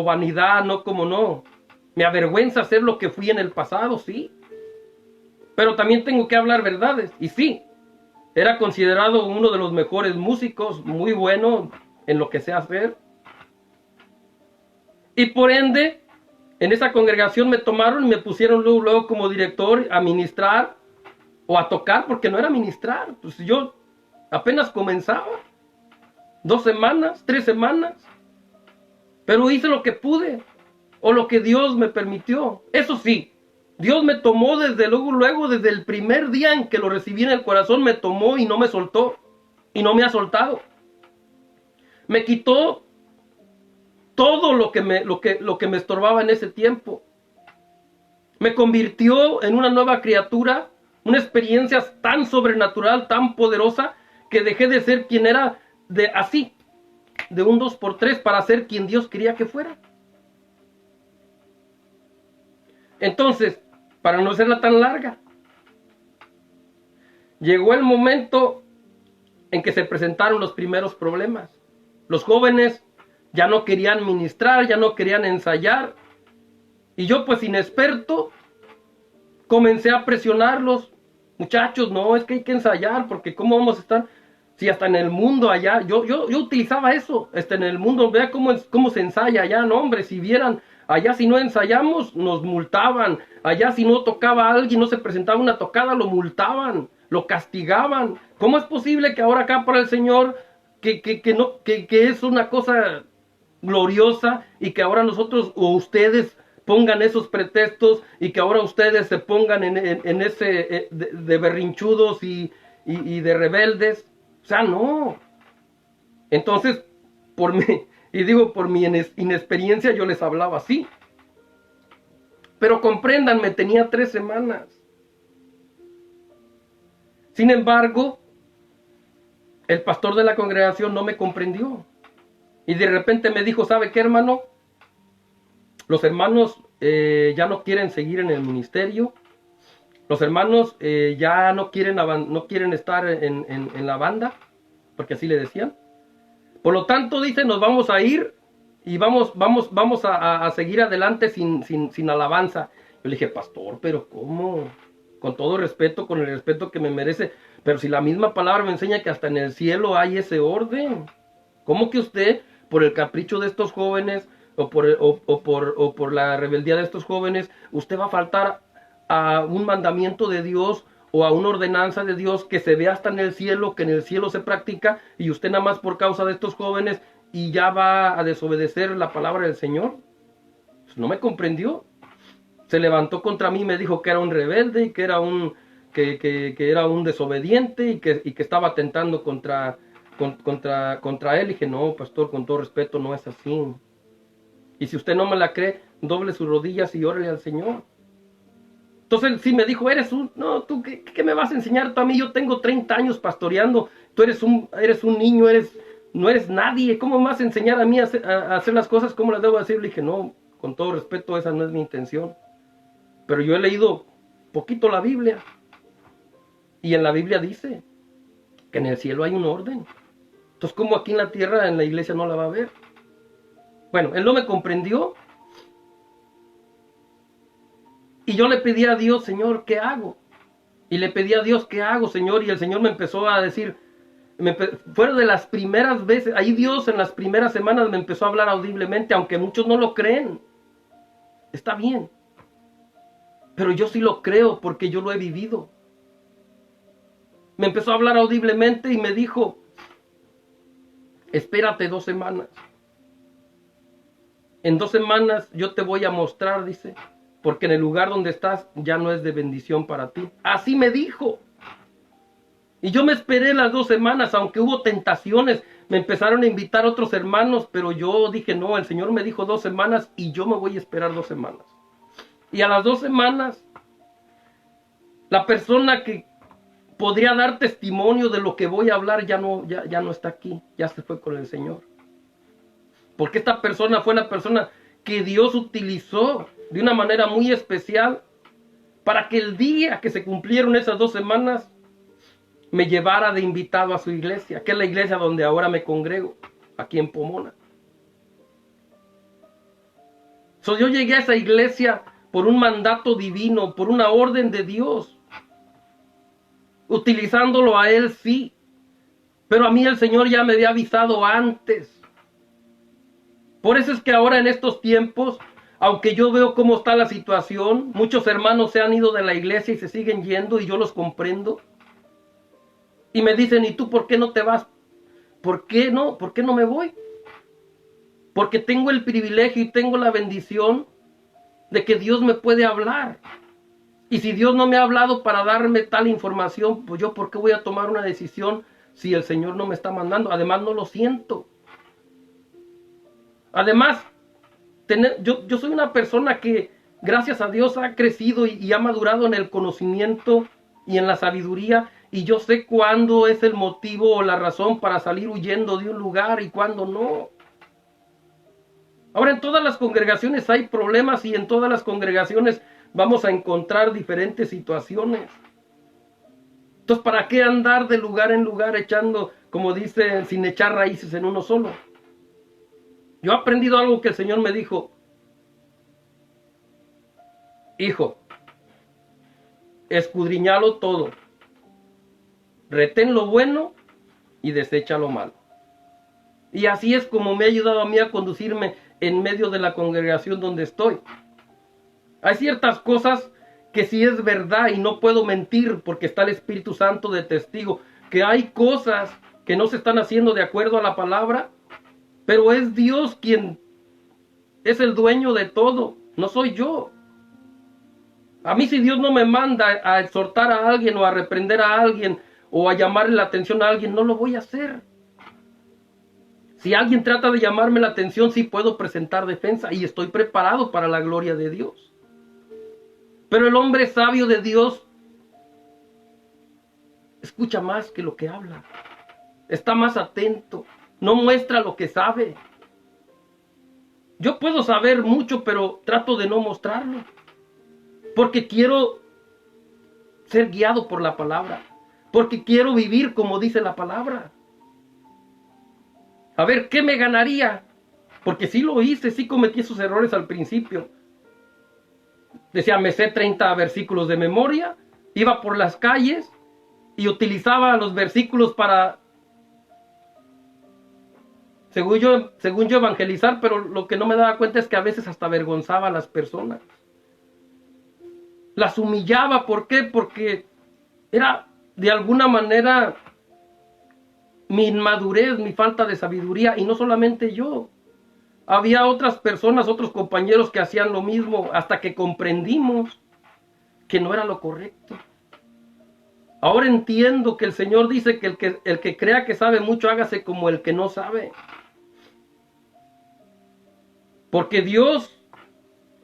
vanidad, no. Me avergüenza ser lo que fui en el pasado, sí. Pero también tengo que hablar verdades. Y sí, era considerado uno de los mejores músicos, muy bueno en lo que sé hacer. Y por ende, en esa congregación me tomaron y me pusieron luego como director a ministrar o a tocar, porque no era ministrar. Pues yo apenas comenzaba. 2 semanas, 3 semanas. Pero hice lo que pude, o lo que Dios me permitió. Eso sí, Dios me tomó desde luego, desde el primer día en que lo recibí en el corazón, me tomó y no me soltó. Y no me ha soltado. Me quitó todo lo que me estorbaba en ese tiempo. Me convirtió en una nueva criatura, una experiencia tan sobrenatural, tan poderosa, que dejé de ser quien era de un 2x3 para ser quien Dios quería que fuera. Entonces, para no hacerla tan larga, llegó el momento en que se presentaron los primeros problemas. Los jóvenes ya no querían ministrar, ya no querían ensayar, y yo, pues inexperto, comencé a presionarlos. Muchachos, no, es que hay que ensayar, porque ¿cómo vamos a estar? Si hasta en el mundo allá, yo utilizaba eso, en el mundo, vea cómo se ensaya allá, no hombre, si vieran, allá si no ensayamos, nos multaban, allá si no tocaba a alguien, no se presentaba una tocada, lo multaban, lo castigaban. ¿Cómo es posible que ahora acá para el Señor, que es una cosa gloriosa y que ahora nosotros o ustedes pongan esos pretextos y que ahora ustedes se pongan en ese de berrinchudos y de rebeldes? O sea, no. Entonces, por mi inexperiencia yo les hablaba así. Pero compréndanme, tenía 3 semanas. Sin embargo, el pastor de la congregación no me comprendió. Y de repente me dijo, ¿sabe qué, hermano? Los hermanos ya no quieren seguir en el ministerio. Los hermanos ya no quieren estar en la banda, porque así le decían. Por lo tanto, dice, nos vamos a ir y vamos a seguir adelante sin alabanza. Yo le dije, pastor, pero ¿cómo? Con todo respeto, con el respeto que me merece. Pero si la misma palabra me enseña que hasta en el cielo hay ese orden. ¿Cómo que usted, por el capricho de estos jóvenes o por la rebeldía de estos jóvenes, usted va a faltar a un mandamiento de Dios o a una ordenanza de Dios que se ve hasta en el cielo, que en el cielo se practica, y usted nada más por causa de estos jóvenes y ya va a desobedecer la palabra del Señor? Pues no me comprendió. Se levantó contra mí y me dijo que era un rebelde y que era un desobediente y que estaba atentando contra él. Y dije, no, pastor, con todo respeto, no es así. Y si usted no me la cree, doble sus rodillas y órale al Señor. Entonces él sí me dijo, no, tú, ¿qué me vas a enseñar tú a mí? Yo tengo 30 años pastoreando, tú eres un niño, no eres nadie, ¿cómo me vas a enseñar a mí a hacer las cosas como las debo hacer? Le dije, no, con todo respeto, esa no es mi intención. Pero yo he leído poquito la Biblia, y en la Biblia dice que en el cielo hay un orden. Entonces, ¿cómo aquí en la tierra, en la iglesia, no la va a ver? Bueno, él no me comprendió. Y yo le pedí a Dios, Señor, ¿qué hago? Y le pedí a Dios, ¿qué hago, Señor? Y el Señor me empezó a decir, fueron de las primeras veces, ahí Dios en las primeras semanas me empezó a hablar audiblemente, aunque muchos no lo creen. Está bien. Pero yo sí lo creo porque yo lo he vivido. Me empezó a hablar audiblemente y me dijo, espérate 2 semanas. En 2 semanas yo te voy a mostrar, dice, porque en el lugar donde estás ya no es de bendición para ti. Así me dijo. Y yo me esperé las 2 semanas, aunque hubo tentaciones. Me empezaron a invitar otros hermanos, pero yo dije, no, el Señor me dijo 2 semanas y yo me voy a esperar 2 semanas. Y a las 2 semanas, la persona que podría dar testimonio de lo que voy a hablar ya no está aquí, ya se fue con el Señor. Porque esta persona fue la persona que Dios utilizó de una manera muy especial para que el día que se cumplieron esas 2 semanas me llevara de invitado a su iglesia, que es la iglesia donde ahora me congrego, aquí en Pomona. Yo llegué a esa iglesia por un mandato divino, por una orden de Dios, utilizándolo a él, sí, pero a mí el Señor ya me había avisado antes. Por eso es que ahora en estos tiempos, aunque yo veo cómo está la situación, muchos hermanos se han ido de la iglesia y se siguen yendo, y yo los comprendo. Y me dicen, ¿y tú por qué no te vas? ¿Por qué no? ¿Por qué no me voy? Porque tengo el privilegio y tengo la bendición de que Dios me puede hablar. Y si Dios no me ha hablado para darme tal información, pues yo ¿por qué voy a tomar una decisión si el Señor no me está mandando? Además no lo siento. Además, yo soy una persona que gracias a Dios ha crecido y ha madurado en el conocimiento y en la sabiduría, y yo sé cuándo es el motivo o la razón para salir huyendo de un lugar y cuándo no. Ahora, en todas las congregaciones hay problemas y en todas las congregaciones vamos a encontrar diferentes situaciones. Entonces, ¿para qué andar de lugar en lugar echando, como dicen, sin echar raíces en uno solo? Yo he aprendido algo que el Señor me dijo. Hijo, escudriñalo todo. Retén lo bueno y desecha lo malo. Y así es como me ha ayudado a mí a conducirme en medio de la congregación donde estoy. Hay ciertas cosas que sí es verdad y no puedo mentir porque está el Espíritu Santo de testigo, que hay cosas que no se están haciendo de acuerdo a la palabra, pero es Dios quien es el dueño de todo, no soy yo. A mí si Dios no me manda a exhortar a alguien o a reprender a alguien o a llamarle la atención a alguien, no lo voy a hacer. Si alguien trata de llamarme la atención, sí puedo presentar defensa y estoy preparado para la gloria de Dios. Pero el hombre sabio de Dios escucha más que lo que habla. Está más atento. No muestra lo que sabe. Yo puedo saber mucho, pero trato de no mostrarlo. Porque quiero ser guiado por la palabra. Porque quiero vivir como dice la palabra. A ver, ¿qué me ganaría? Porque sí lo hice, sí cometí esos errores al principio. Decía, me sé 30 versículos de memoria, iba por las calles y utilizaba los versículos para, según yo evangelizar, pero lo que no me daba cuenta es que a veces hasta avergonzaba a las personas. Las humillaba, ¿por qué? Porque era de alguna manera mi inmadurez, mi falta de sabiduría, y no solamente yo. Había otras personas, otros compañeros que hacían lo mismo hasta que comprendimos que no era lo correcto. Ahora entiendo que el Señor dice que el que crea que sabe mucho, hágase como el que no sabe. Porque Dios,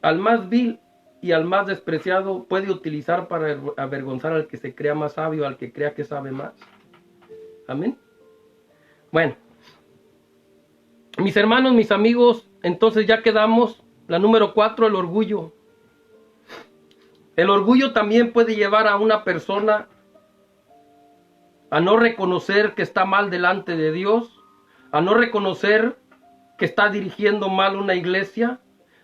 al más vil y al más despreciado, puede utilizar para avergonzar al que se crea más sabio, al que crea que sabe más. Amén. Bueno, mis hermanos, mis amigos, entonces ya quedamos. La número 4, el orgullo. El orgullo también puede llevar a una persona a no reconocer que está mal delante de Dios, a no reconocer que está dirigiendo mal una iglesia,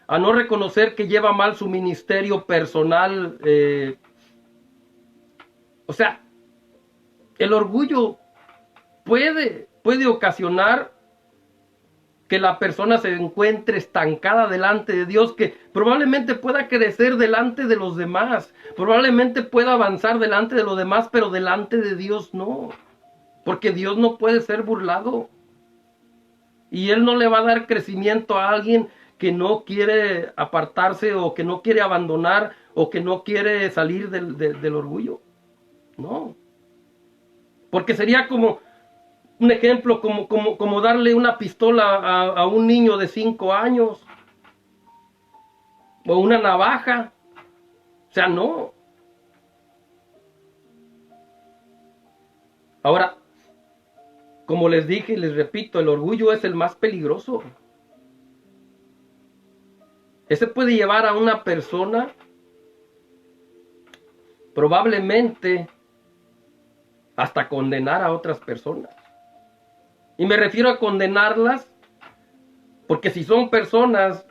a no reconocer que lleva mal su ministerio personal. O sea, el orgullo puede ocasionar que la persona se encuentre estancada delante de Dios, que probablemente pueda crecer delante de los demás, probablemente pueda avanzar delante de los demás, pero delante de Dios no, porque Dios no puede ser burlado. Y Él no le va a dar crecimiento a alguien que no quiere apartarse o que no quiere abandonar o que no quiere salir del orgullo. No. Porque sería como un ejemplo, como darle una pistola a un niño de 5 años. O una navaja. O sea, no. Ahora, como les dije y les repito, el orgullo es el más peligroso. Ese puede llevar a una persona probablemente hasta condenar a otras personas. Y me refiero a condenarlas porque si son personas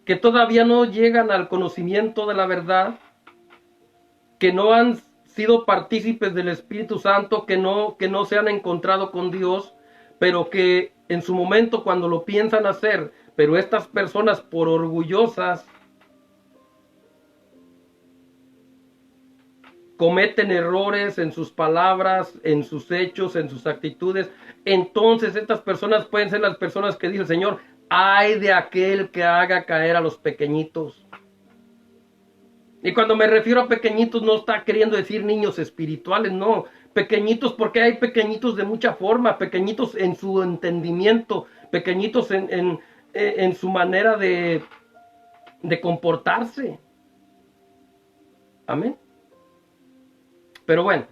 que todavía no llegan al conocimiento de la verdad, que no han sido partícipes del Espíritu Santo, que no se han encontrado con Dios, pero que en su momento cuando lo piensan hacer, pero estas personas por orgullosas cometen errores en sus palabras, en sus hechos, en sus actitudes, entonces estas personas pueden ser las personas que dice el Señor, ay de aquel que haga caer a los pequeñitos. Y cuando me refiero a pequeñitos no está queriendo decir niños espirituales, no. Pequeñitos porque hay pequeñitos de mucha forma, pequeñitos en su entendimiento, pequeñitos en su manera de comportarse. Amén. Pero bueno,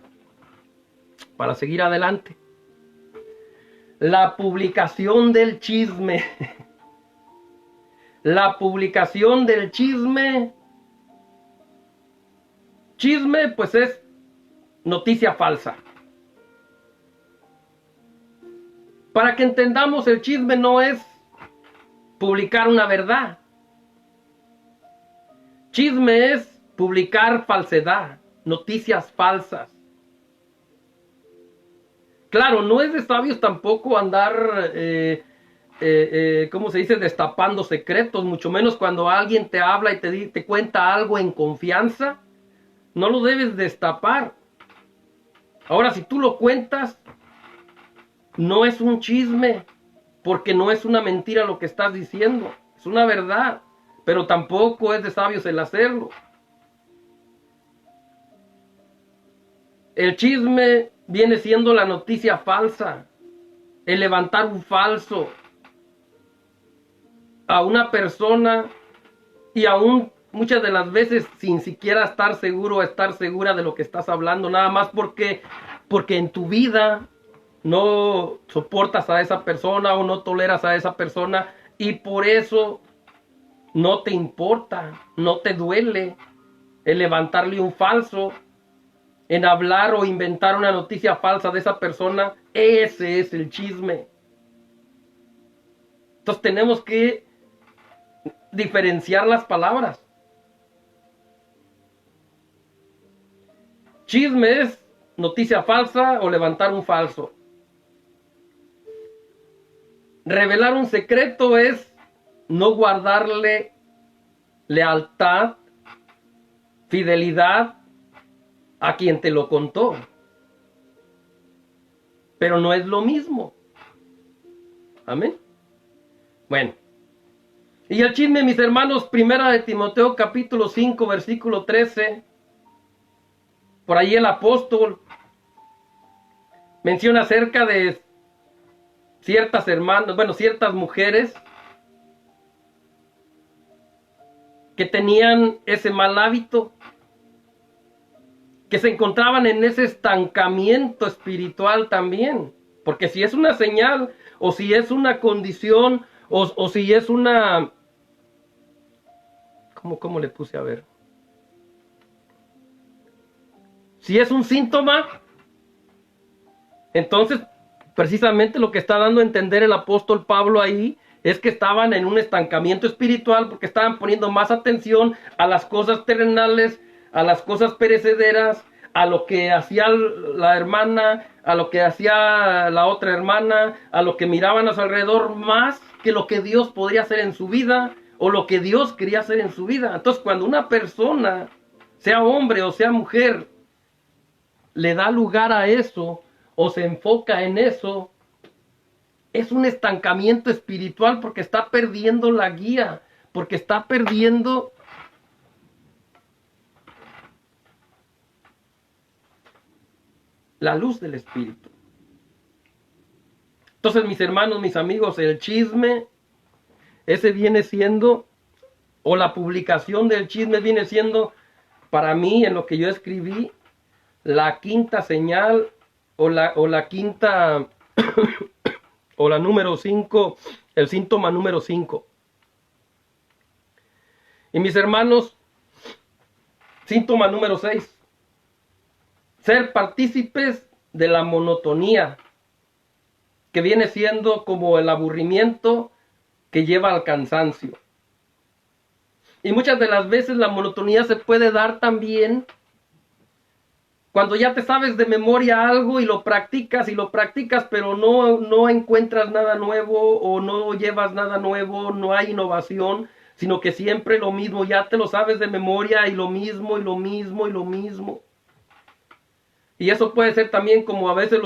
para seguir adelante. La publicación del chisme. La publicación del chisme. Chisme, pues es noticia falsa. Para que entendamos, el chisme no es publicar una verdad. Chisme es publicar falsedad, noticias falsas, Claro, no es de sabios tampoco andar, ¿cómo se dice?, destapando secretos, mucho menos cuando alguien te habla y te cuenta algo en confianza, no lo debes destapar. Ahora, si tú lo cuentas, no es un chisme, porque no es una mentira lo que estás diciendo, es una verdad, pero tampoco es de sabios el hacerlo. El chisme viene siendo la noticia falsa, el levantar un falso a una persona y aún muchas de las veces sin siquiera estar seguro o estar segura de lo que estás hablando, nada más porque en tu vida no soportas a esa persona o no toleras a esa persona y por eso no te importa, no te duele el levantarle un falso, en hablar o inventar una noticia falsa de esa persona. Ese es el chisme. Entonces tenemos que diferenciar las palabras. Chisme es noticia falsa o levantar un falso. Revelar un secreto es no guardarle lealtad, fidelidad a quien te lo contó. Pero no es lo mismo. Amén. Bueno. Y el chisme, mis hermanos, primera de Timoteo capítulo 5, versículo 13. Por ahí el apóstol menciona acerca de ciertas hermanas, ciertas mujeres que tenían ese mal hábito, que se encontraban en ese estancamiento espiritual también. Porque si es una señal, o si es una condición, o si es una... ¿Cómo le puse a ver? Si es un síntoma, entonces precisamente lo que está dando a entender el apóstol Pablo ahí es que estaban en un estancamiento espiritual porque estaban poniendo más atención a las cosas terrenales, a las cosas perecederas, a lo que hacía la hermana, a lo que hacía la otra hermana, a lo que miraban a su alrededor, más que lo que Dios podría hacer en su vida o lo que Dios quería hacer en su vida. Entonces, cuando una persona, sea hombre o sea mujer, le da lugar a eso o se enfoca en eso, es un estancamiento espiritual porque está perdiendo la guía, porque está perdiendo la luz del Espíritu. Entonces, mis hermanos, mis amigos, el chisme, ese viene siendo, o la publicación del chisme viene siendo, para mí, en lo que yo escribí, la quinta señal, o la quinta, o la número 5, el síntoma número 5. Y mis hermanos, síntoma número 6. Ser partícipes de la monotonía, que viene siendo como el aburrimiento que lleva al cansancio. Y muchas de las veces la monotonía se puede dar también cuando ya te sabes de memoria algo y lo practicas, pero no encuentras nada nuevo o no llevas nada nuevo, no hay innovación, sino que siempre lo mismo, ya te lo sabes de memoria y lo mismo y lo mismo y lo mismo. Y eso puede ser también como a veces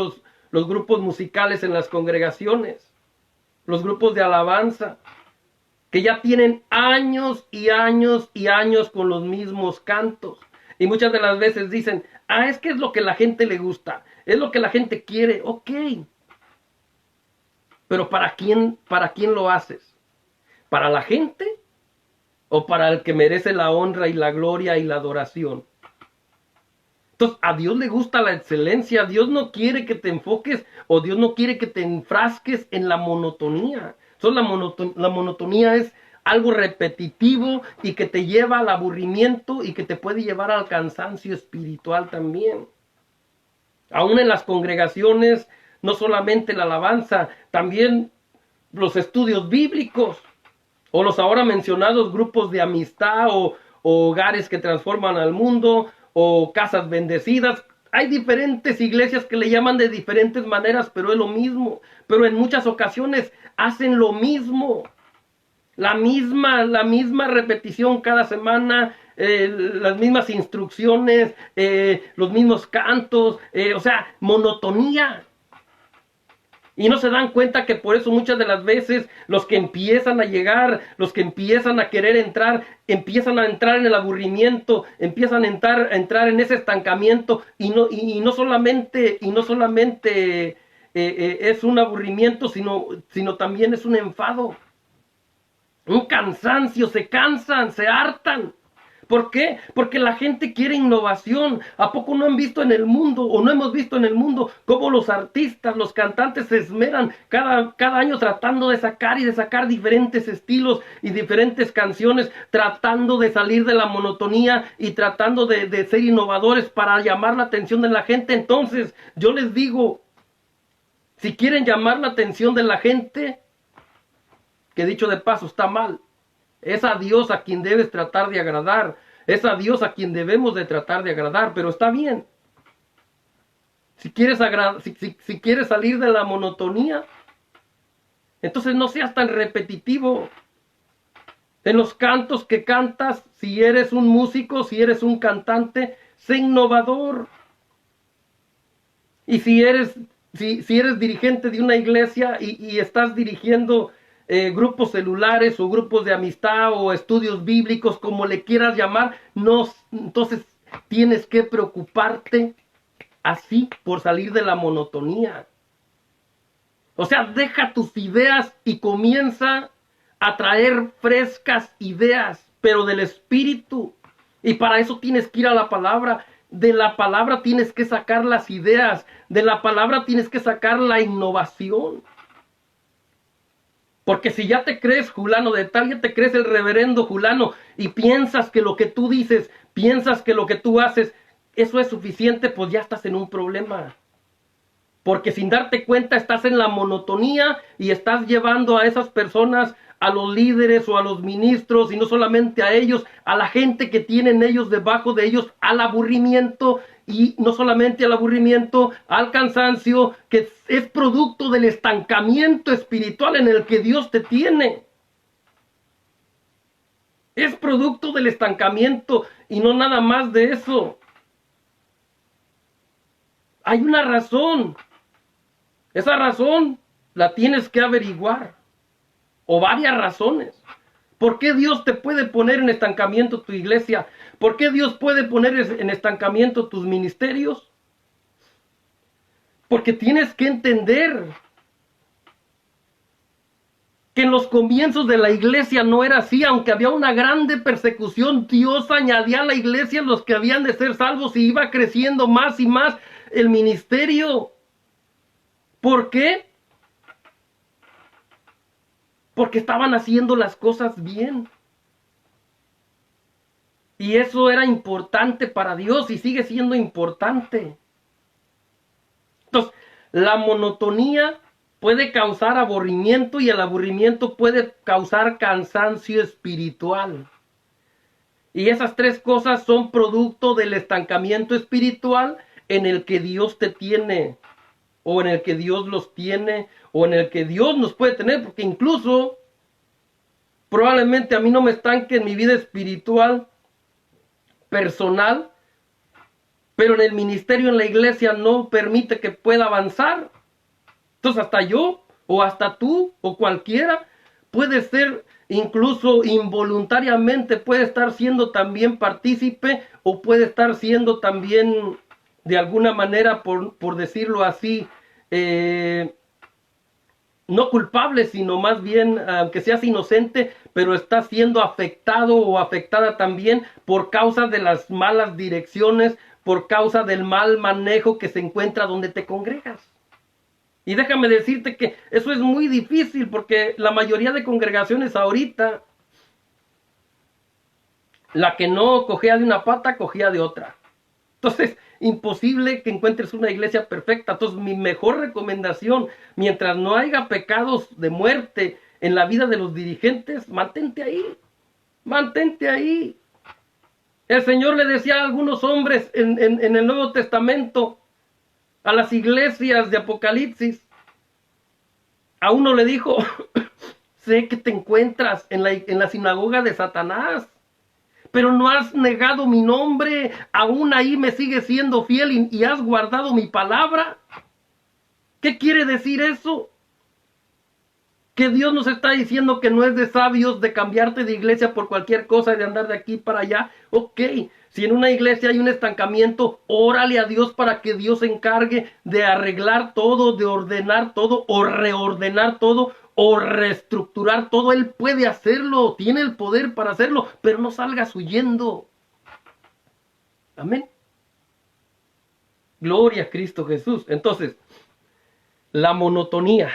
los grupos musicales en las congregaciones, los grupos de alabanza, que ya tienen años y años y años con los mismos cantos. Y muchas de las veces dicen, es que es lo que la gente le gusta, es lo que la gente quiere, ok. Pero ¿para quién lo haces? ¿Para la gente? ¿O para el que merece la honra y la gloria y la adoración? Entonces, a Dios le gusta la excelencia. Dios no quiere que te enfoques o Dios no quiere que te enfrasques en la monotonía. Entonces, la monotonía es algo repetitivo y que te lleva al aburrimiento y que te puede llevar al cansancio espiritual también. Aún en las congregaciones, no solamente la alabanza, también los estudios bíblicos o los ahora mencionados grupos de amistad o hogares que transforman al mundo o casas bendecidas. hay diferentes iglesias que le llaman de diferentes maneras, pero es lo mismo. Pero en muchas ocasiones hacen lo mismo. La misma repetición cada semana, las mismas instrucciones, los mismos cantos, o sea, monotonía. Y no se dan cuenta que por eso muchas de las veces los que empiezan a llegar, los que empiezan a querer entrar, empiezan a entrar en el aburrimiento, empiezan a entrar en ese estancamiento y no solamente es un aburrimiento, sino también es un enfado, un cansancio, se cansan, se hartan. ¿Por qué? Porque la gente quiere innovación. ¿A poco no han visto en el mundo, o no hemos visto en el mundo, cómo los artistas, los cantantes se esmeran cada año tratando de sacar diferentes estilos y diferentes canciones, tratando de salir de la monotonía y tratando de ser innovadores para llamar la atención de la gente? Entonces, yo les digo, si quieren llamar la atención de la gente, que dicho de paso está mal, es a Dios a quien debes tratar de agradar. Es a Dios a quien debemos de tratar de agradar. Pero está bien. Si quieres salir de la monotonía, entonces no seas tan repetitivo. En los cantos que cantas, si eres un músico, si eres un cantante, sé innovador. Y si eres dirigente de una iglesia y estás dirigiendo grupos celulares o grupos de amistad o estudios bíblicos, como le quieras llamar, entonces tienes que preocuparte así por salir de la monotonía. O sea, deja tus ideas y comienza a traer frescas ideas, pero del Espíritu. Y para eso tienes que ir a la palabra. De la palabra tienes que sacar las ideas. De la palabra tienes que sacar la innovación. Porque si ya te crees fulano de tal, ya te crees el reverendo fulano y piensas que lo que tú dices, piensas que lo que tú haces, eso es suficiente, pues ya estás en un problema. Porque sin darte cuenta estás en la monotonía y estás llevando a esas personas, a los líderes o a los ministros, y no solamente a ellos, a la gente que tienen ellos debajo de ellos, al aburrimiento. Y no solamente al aburrimiento, al cansancio, que es producto del estancamiento espiritual en el que Dios te tiene. Es producto del estancamiento y no nada más de eso. Hay una razón. Esa razón la tienes que averiguar. O varias razones. ¿Por qué Dios te puede poner en estancamiento tu iglesia? ¿Por qué Dios puede poner en estancamiento tus ministerios? Porque tienes que entender que en los comienzos de la iglesia no era así. Aunque había una grande persecución, Dios añadía a la iglesia los que habían de ser salvos y iba creciendo más y más el ministerio. ¿Por qué? Porque estaban haciendo las cosas bien. Y eso era importante para Dios y sigue siendo importante. Entonces, la monotonía puede causar aburrimiento y el aburrimiento puede causar cansancio espiritual. Y esas tres cosas son producto del estancamiento espiritual en el que Dios te tiene, o en el que Dios los tiene, o en el que Dios nos puede tener, porque incluso probablemente a mí no me estanque en mi vida espiritual personal, pero en el ministerio, en la iglesia, no permite que pueda avanzar. Entonces hasta yo, o hasta tú, o cualquiera, puede ser, incluso involuntariamente, puede estar siendo también partícipe, o puede estar siendo también, de alguna manera, por decirlo así, no culpable, sino más bien, aunque seas inocente, pero estás siendo afectado o afectada también por causa de las malas direcciones, por causa del mal manejo que se encuentra donde te congregas. Y déjame decirte que eso es muy difícil, porque la mayoría de congregaciones ahorita, la que no cogía de una pata, cogía de otra. Entonces, imposible que encuentres una iglesia perfecta. Entonces, mi mejor recomendación, mientras no haya pecados de muerte en la vida de los dirigentes, mantente ahí. Mantente ahí. El Señor le decía a algunos hombres en el Nuevo Testamento, a las iglesias de Apocalipsis, a uno le dijo, sé que te encuentras en la sinagoga de Satanás, pero no has negado mi nombre, aún ahí me sigues siendo fiel y has guardado mi palabra. ¿Qué quiere decir eso? Que Dios nos está diciendo que no es de sabios de cambiarte de iglesia por cualquier cosa y de andar de aquí para allá. Ok, si en una iglesia hay un estancamiento, órale a Dios para que Dios se encargue de arreglar todo, de ordenar todo, o reordenar todo, o reestructurar todo. Él puede hacerlo, tiene el poder para hacerlo, pero no salgas huyendo. Amén. Gloria a Cristo Jesús. Entonces, la monotonía.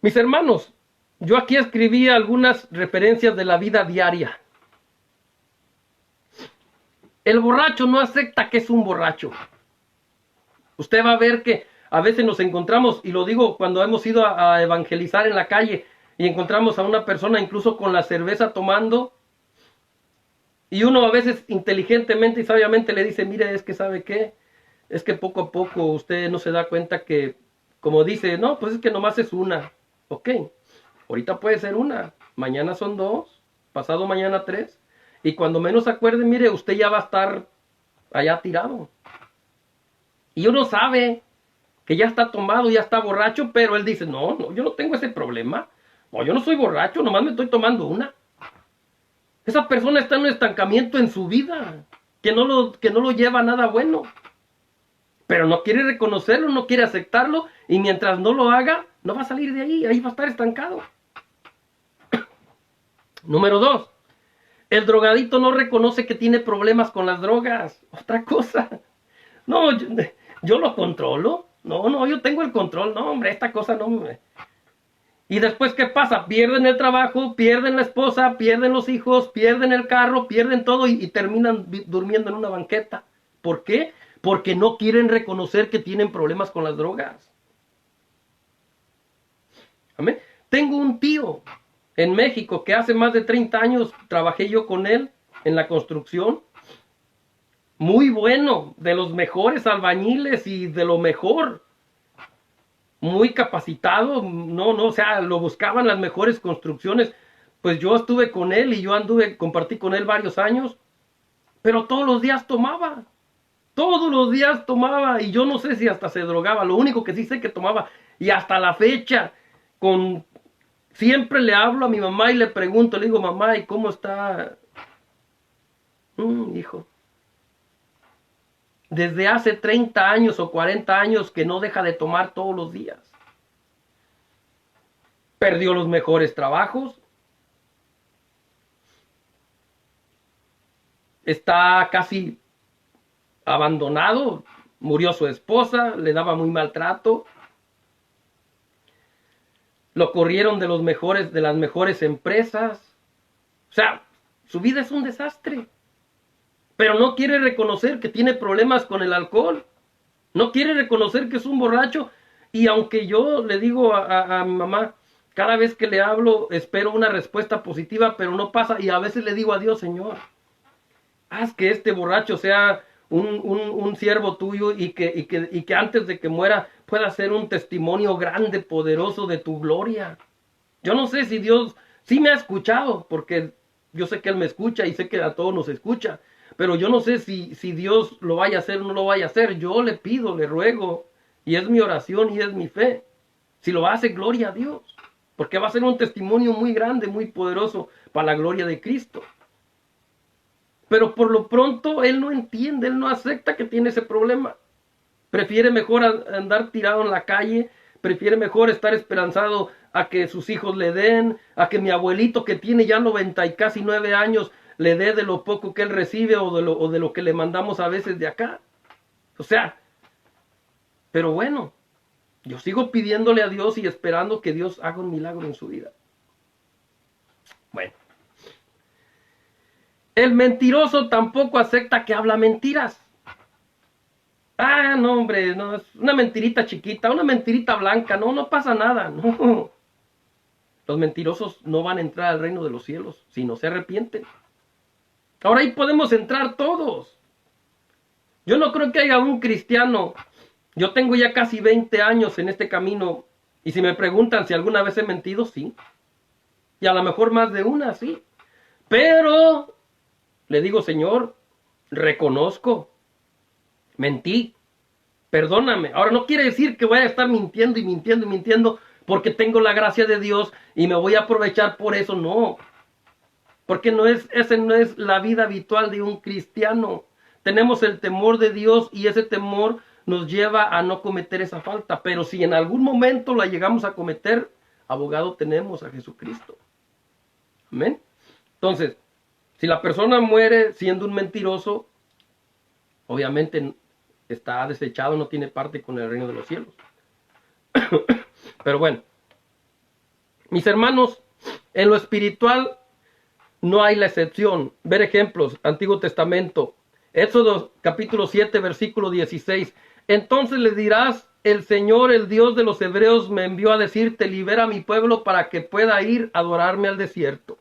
Mis hermanos, yo aquí escribí algunas referencias de la vida diaria. El borracho no acepta que es un borracho. Usted va a ver que a veces nos encontramos, y lo digo cuando hemos ido a evangelizar en la calle, y encontramos a una persona incluso con la cerveza tomando, y uno a veces inteligentemente y sabiamente le dice, mire, es que ¿sabe qué? Es que poco a poco usted no se da cuenta que, como dice, no, pues es que nomás es una. Ok, ahorita puede ser una, mañana son dos, pasado mañana tres, y cuando menos se acuerde, mire, usted ya va a estar allá tirado. Y uno sabe que ya está tomado, ya está borracho, pero él dice, no, yo no tengo ese problema. No, yo no soy borracho, nomás me estoy tomando una. Esa persona está en un estancamiento en su vida, que no lo lleva a nada bueno. Pero no quiere reconocerlo, no quiere aceptarlo, y mientras no lo haga, no va a salir de ahí va a estar estancado. Número 2, el drogadito no reconoce que tiene problemas con las drogas. Otra cosa. No, yo lo controlo. No, yo tengo el control. No, hombre, esta cosa no. Y después, ¿qué pasa? Pierden el trabajo, pierden la esposa, pierden los hijos, pierden el carro, pierden todo y terminan durmiendo en una banqueta. ¿Por qué? Porque no quieren reconocer que tienen problemas con las drogas. Amén. Tengo un tío en México que hace más de 30 años trabajé yo con él en la construcción. Muy bueno, de los mejores albañiles y de lo mejor. Muy capacitado, o sea, lo buscaban las mejores construcciones. Pues yo estuve con él y compartí con él varios años, pero todos los días tomaba. Todos los días tomaba y yo no sé si hasta se drogaba. Lo único que sí sé que tomaba y hasta la fecha siempre le hablo a mi mamá y le pregunto, le digo, mamá, ¿y cómo está? Hijo. Desde hace 30 años o 40 años que no deja de tomar todos los días. Perdió los mejores trabajos. Está casi abandonado. Murió su esposa, le daba muy mal trato. Lo corrieron de las mejores empresas. O sea, su vida es un desastre. Pero no quiere reconocer que tiene problemas con el alcohol. No quiere reconocer que es un borracho. Y aunque yo le digo a mi mamá, cada vez que le hablo, espero una respuesta positiva, pero no pasa. Y a veces le digo a Dios, Señor, haz que este borracho sea un siervo tuyo y que antes de que muera pueda ser un testimonio grande, poderoso de tu gloria. Yo no sé si Dios sí me ha escuchado, porque yo sé que Él me escucha y sé que a todos nos escucha. Pero yo no sé si Dios lo vaya a hacer o no lo vaya a hacer. Yo le pido, le ruego, y es mi oración y es mi fe. Si lo hace, gloria a Dios, porque va a ser un testimonio muy grande, muy poderoso para la gloria de Cristo. Pero por lo pronto él no entiende, él no acepta que tiene ese problema. Prefiere mejor andar tirado en la calle, prefiere mejor estar esperanzado a que sus hijos le den, a que mi abuelito que tiene ya 90 y casi 9 años le dé de lo poco que él recibe o de lo que le mandamos a veces de acá. O sea, pero bueno, yo sigo pidiéndole a Dios y esperando que Dios haga un milagro en su vida. Bueno. El mentiroso tampoco acepta que habla mentiras. Ah, no, hombre, no, es una mentirita chiquita, una mentirita blanca, no pasa nada, no. Los mentirosos no van a entrar al reino de los cielos si no se arrepienten. Ahora ahí podemos entrar todos. Yo no creo que haya un cristiano. Yo tengo ya casi 20 años en este camino. Y si me preguntan si alguna vez he mentido, sí. Y a lo mejor más de una, sí. Pero le digo, Señor, reconozco, mentí, perdóname. Ahora no quiere decir que voy a estar mintiendo y mintiendo y mintiendo porque tengo la gracia de Dios y me voy a aprovechar por eso, no. Porque esa no es la vida habitual de un cristiano. Tenemos el temor de Dios y ese temor nos lleva a no cometer esa falta. Pero si en algún momento la llegamos a cometer, abogado tenemos a Jesucristo. Amén. Entonces, si la persona muere siendo un mentiroso, obviamente está desechado, no tiene parte con el reino de los cielos. Pero bueno, mis hermanos, en lo espiritual no hay la excepción. Ver ejemplos, Antiguo Testamento, Éxodo capítulo 7, versículo 16. Entonces le dirás, el Señor, el Dios de los hebreos, me envió a decirte, libera a mi pueblo para que pueda ir a adorarme al desierto.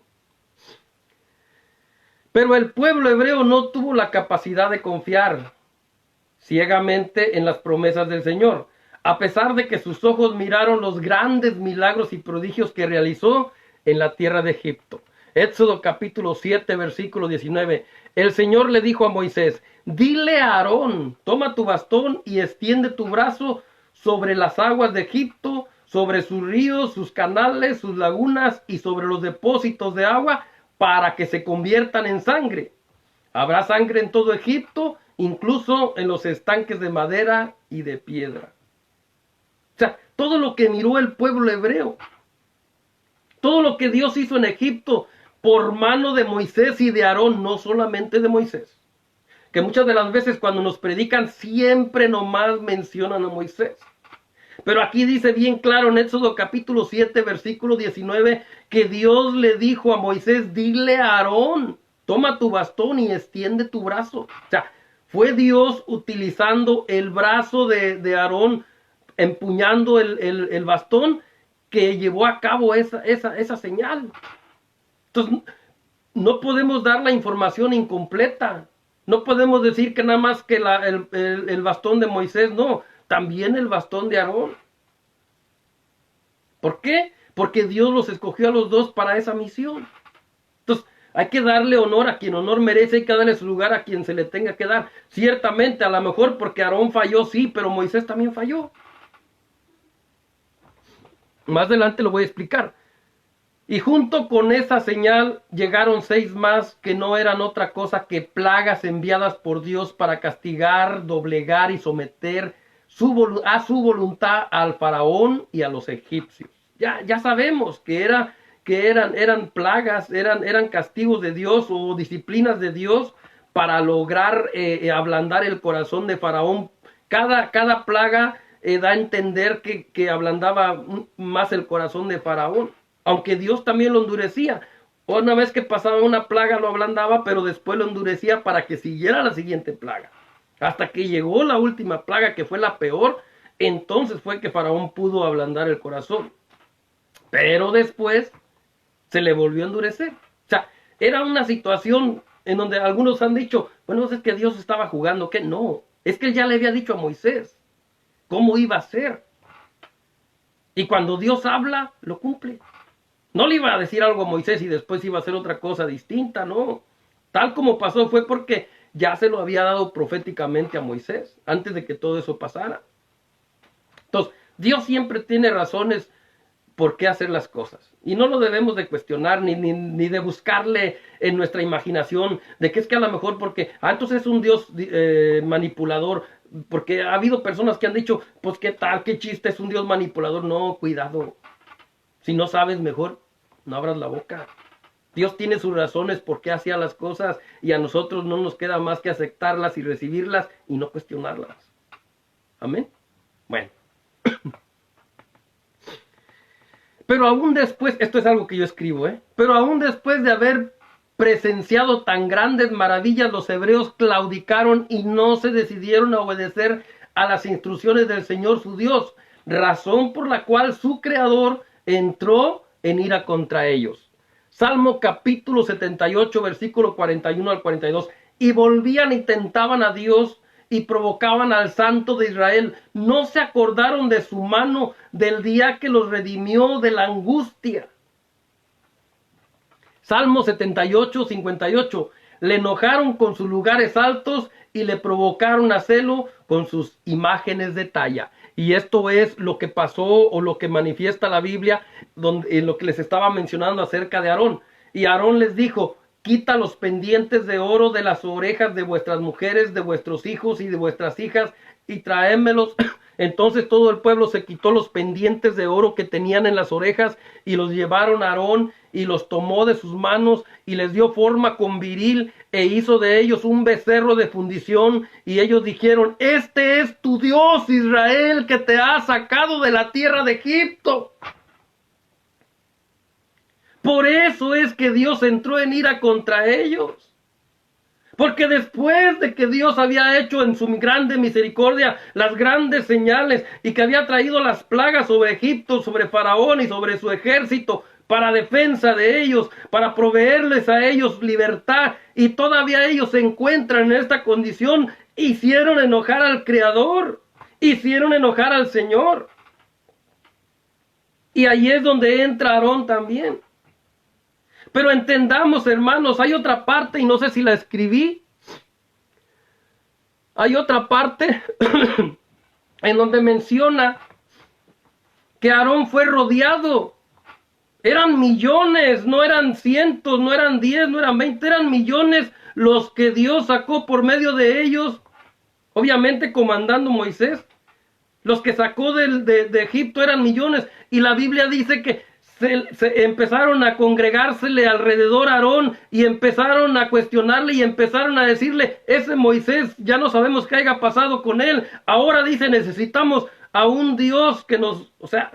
Pero el pueblo hebreo no tuvo la capacidad de confiar ciegamente en las promesas del Señor, a pesar de que sus ojos miraron los grandes milagros y prodigios que realizó en la tierra de Egipto. Éxodo capítulo 7, versículo 19. El Señor le dijo a Moisés, dile a Aarón, toma tu bastón y extiende tu brazo sobre las aguas de Egipto, sobre sus ríos, sus canales, sus lagunas y sobre los depósitos de agua, para que se conviertan en sangre. Habrá sangre en todo Egipto, incluso en los estanques de madera y de piedra. O sea, todo lo que miró el pueblo hebreo, todo lo que Dios hizo en Egipto por mano de Moisés y de Aarón, no solamente de Moisés. Que muchas de las veces cuando nos predican siempre nomás mencionan a Moisés. Pero aquí dice bien claro en Éxodo capítulo 7, versículo 19, que Dios le dijo a Moisés, dile a Aarón, toma tu bastón y extiende tu brazo. O sea, fue Dios utilizando el brazo de Aarón, empuñando el bastón, que llevó a cabo esa señal. Entonces, no podemos dar la información incompleta. No podemos decir que nada más que el bastón de Moisés, no. También el bastón de Aarón. ¿Por qué? Porque Dios los escogió a los dos para esa misión. Entonces, hay que darle honor a quien honor merece, hay que darle su lugar a quien se le tenga que dar. Ciertamente, a lo mejor porque Aarón falló, sí, pero Moisés también falló. Más adelante lo voy a explicar. Y junto con esa señal llegaron 6 más que no eran otra cosa que plagas enviadas por Dios para castigar, doblegar y someter a su voluntad al faraón y a los egipcios. Ya sabemos que eran plagas, eran castigos de Dios o disciplinas de Dios para lograr ablandar el corazón de faraón. Cada plaga da a entender que ablandaba más el corazón de faraón, aunque Dios también lo endurecía. Una vez que pasaba una plaga lo ablandaba, pero después lo endurecía para que siguiera la siguiente plaga. Hasta que llegó la última plaga, que fue la peor, entonces fue que Faraón pudo ablandar el corazón. Pero después se le volvió a endurecer. O sea, era una situación en donde algunos han dicho, bueno, es que Dios estaba jugando. Que no, es que él ya le había dicho a Moisés cómo iba a ser. Y cuando Dios habla, lo cumple. No le iba a decir algo a Moisés y después iba a hacer otra cosa distinta, no. Tal como pasó fue porque ya se lo había dado proféticamente a Moisés, antes de que todo eso pasara. Entonces, Dios siempre tiene razones por qué hacer las cosas. Y no lo debemos de cuestionar, ni de buscarle en nuestra imaginación, de que es que a lo mejor porque, entonces es un Dios manipulador, porque ha habido personas que han dicho, pues qué tal, qué chiste, es un Dios manipulador. No, cuidado. Si no sabes, mejor no abras la boca. Dios tiene sus razones por qué hacía las cosas y a nosotros no nos queda más que aceptarlas y recibirlas y no cuestionarlas. Amén. Bueno. Pero aún después, esto es algo que yo escribo, pero aún después de haber presenciado tan grandes maravillas, los hebreos claudicaron y no se decidieron a obedecer a las instrucciones del Señor su Dios, razón por la cual su creador entró en ira contra ellos. Salmo capítulo 78, versículo 41 al 42. Y volvían y tentaban a Dios y provocaban al Santo de Israel. No se acordaron de su mano del día que los redimió de la angustia. Salmo 78, 58. Le enojaron con sus lugares altos y le provocaron a celo con sus imágenes de talla. Y esto es lo que pasó o lo que manifiesta la Biblia, en lo que les estaba mencionando acerca de Aarón. Y Aarón les dijo: quita los pendientes de oro de las orejas de vuestras mujeres, de vuestros hijos y de vuestras hijas, y traémelos. Entonces todo el pueblo se quitó los pendientes de oro que tenían en las orejas y los llevaron a Aarón y los tomó de sus manos y les dio forma con viril e hizo de ellos un becerro de fundición, y ellos dijeron: este es tu Dios Israel, que te ha sacado de la tierra de Egipto. Por eso es que Dios entró en ira contra ellos. Porque después de que Dios había hecho en su grande misericordia las grandes señales y que había traído las plagas sobre Egipto, sobre Faraón y sobre su ejército, para defensa de ellos, para proveerles a ellos libertad, y todavía ellos se encuentran en esta condición, hicieron enojar al Creador, hicieron enojar al Señor. Y ahí es donde entra Aarón también. Pero entendamos, hermanos, hay otra parte, y no sé si la escribí. Hay otra parte en donde menciona que Aarón fue rodeado. Eran millones, no eran cientos, no eran 10, no eran 20, eran millones los que Dios sacó por medio de ellos, obviamente comandando Moisés. Los que sacó de Egipto eran millones, y la Biblia dice que se empezaron a congregársele alrededor a Aarón y empezaron a cuestionarle y empezaron a decirle: ese Moisés ya no sabemos qué haya pasado con él. Ahora dice: necesitamos a un Dios que nos... O sea,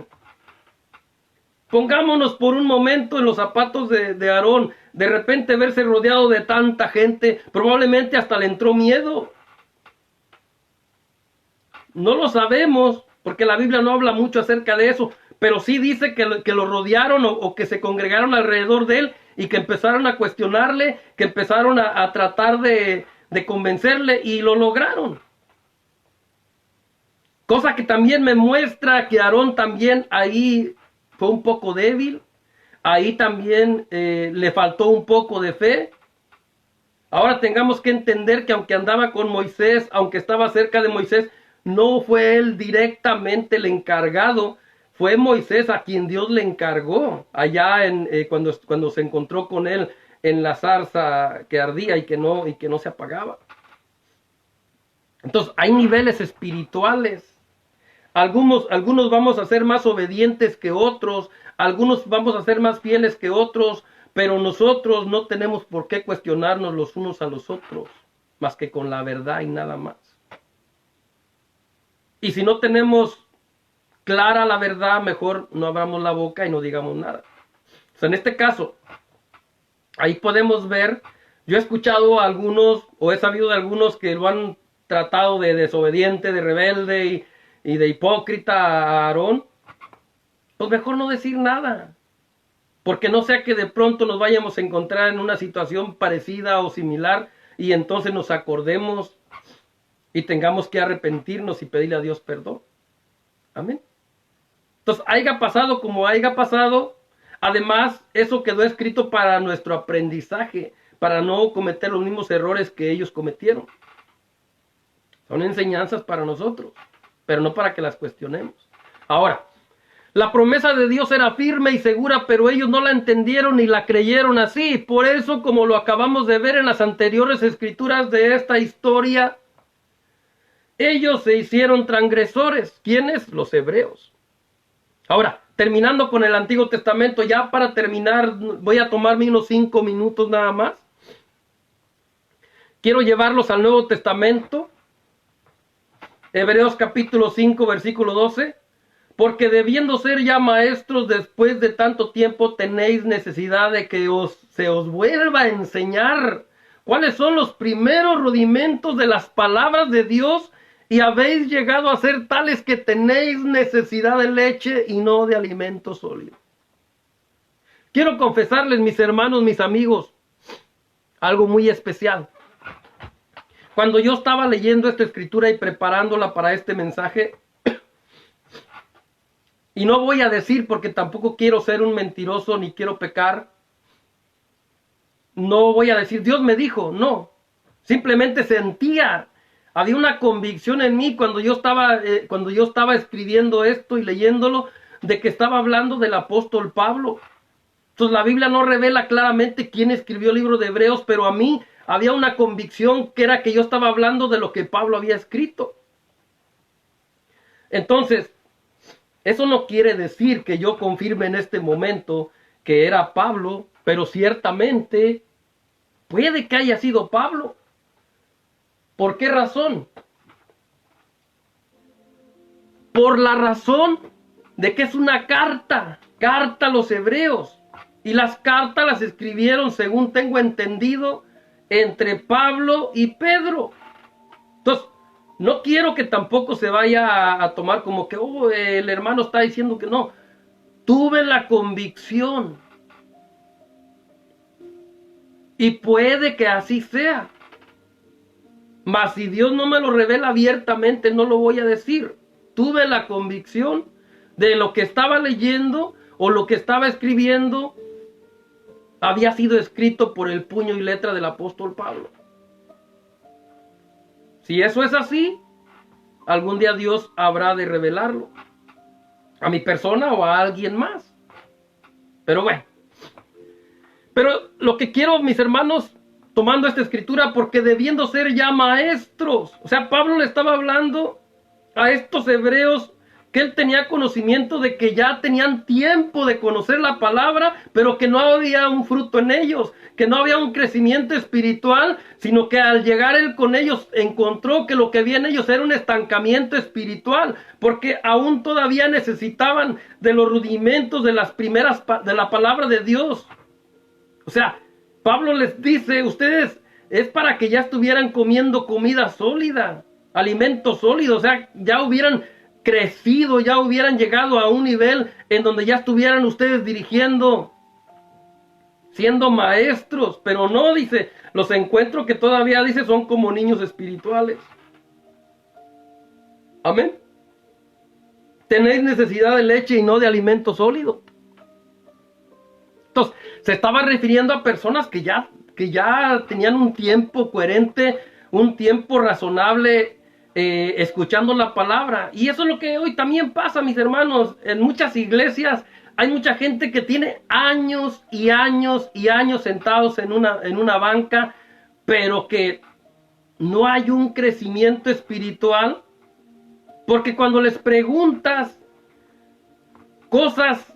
pongámonos por un momento en los zapatos de Aarón. De repente verse rodeado de tanta gente, probablemente hasta le entró miedo. No lo sabemos, porque la Biblia no habla mucho acerca de eso, pero sí dice que lo rodearon o que se congregaron alrededor de él y que empezaron a cuestionarle, que empezaron a tratar de convencerle, y lo lograron. Cosa que también me muestra que Aarón también ahí fue un poco débil, ahí también le faltó un poco de fe. Ahora tengamos que entender que aunque andaba con Moisés, aunque estaba cerca de Moisés, no fue él directamente el encargado, fue Moisés a quien Dios le encargó allá cuando se encontró con él en la zarza que ardía y que no se apagaba. Entonces hay niveles espirituales. Algunos vamos a ser más obedientes que otros, algunos vamos a ser más fieles que otros, pero nosotros no tenemos por qué cuestionarnos los unos a los otros, más que con la verdad y nada más. Y si no tenemos clara la verdad, mejor no abramos la boca y no digamos nada. O sea, en este caso, ahí podemos ver, yo he escuchado a algunos, o he sabido de algunos que lo han tratado de desobediente, de rebelde y de hipócrita a Aarón. Pues mejor no decir nada, porque no sea que de pronto nos vayamos a encontrar en una situación parecida o similar y entonces nos acordemos y tengamos que arrepentirnos y pedirle a Dios perdón. Amén. Entonces, haya pasado como haya pasado, además, eso quedó escrito para nuestro aprendizaje, para no cometer los mismos errores que ellos cometieron. Son enseñanzas para nosotros, pero no para que las cuestionemos. Ahora, la promesa de Dios era firme y segura, pero ellos no la entendieron ni la creyeron así. Por eso, como lo acabamos de ver en las anteriores escrituras de esta historia, ellos se hicieron transgresores. ¿Quiénes? Los hebreos. Ahora, terminando con el Antiguo Testamento, ya para terminar, voy a tomarme unos 5 minutos nada más. Quiero llevarlos al Nuevo Testamento. Hebreos capítulo 5, versículo 12. Porque debiendo ser ya maestros después de tanto tiempo, tenéis necesidad de que se os vuelva a enseñar cuáles son los primeros rudimentos de las palabras de Dios, y habéis llegado a ser tales que tenéis necesidad de leche y no de alimento sólido. quiero confesarles, mis hermanos, mis amigos, algo muy especial. Cuando yo estaba leyendo esta escritura y preparándola para este mensaje, y no voy a decir porque tampoco quiero ser un mentiroso ni quiero pecar, no voy a decir, Dios me dijo, no. Simplemente sentía, había una convicción en mí cuando yo estaba escribiendo esto y leyéndolo, de que estaba hablando del apóstol Pablo. Entonces la Biblia no revela claramente quién escribió el libro de Hebreos, pero a mí había una convicción que era que yo estaba hablando de lo que Pablo había escrito. Entonces, eso no quiere decir que yo confirme en este momento que era Pablo, pero ciertamente puede que haya sido Pablo. ¿Por qué razón? Por la razón de que es una carta a los hebreos. Y las cartas las escribieron, según tengo entendido, entre Pablo y Pedro. Entonces, no quiero que tampoco se vaya a tomar como que el hermano está diciendo que no. Tuve la convicción. Y puede que así sea. Mas si Dios no me lo revela abiertamente, no lo voy a decir. Tuve la convicción de lo que estaba leyendo o lo que estaba escribiendo había sido escrito por el puño y letra del apóstol Pablo. Si eso es así, algún día Dios habrá de revelarlo a mi persona o a alguien más. Pero bueno. Pero lo que quiero, mis hermanos, tomando esta escritura, porque debiendo ser ya maestros, o sea, Pablo le estaba hablando a estos hebreos que él tenía conocimiento de que ya tenían tiempo de conocer la palabra, pero que no había un fruto en ellos, que no había un crecimiento espiritual, sino que al llegar él con ellos encontró que lo que había en ellos era un estancamiento espiritual, porque aún todavía necesitaban de los rudimentos de las primeras de la palabra de Dios. O sea, Pablo les dice, ustedes es para que ya estuvieran comiendo comida sólida, alimento sólido, o sea, ya hubieran crecido, ya hubieran llegado a un nivel en donde ya estuvieran ustedes dirigiendo, siendo maestros, pero no, dice, los encuentro que todavía, dice, son como niños espirituales. Amén. Tenéis necesidad de leche y no de alimento sólido. Entonces, se estaba refiriendo a personas que ya tenían un tiempo coherente, un tiempo razonable, escuchando la palabra. Y eso es lo que hoy también pasa, mis hermanos. En muchas iglesias hay mucha gente que tiene años y años y años sentados en una banca, pero que no hay un crecimiento espiritual, porque cuando les preguntas cosas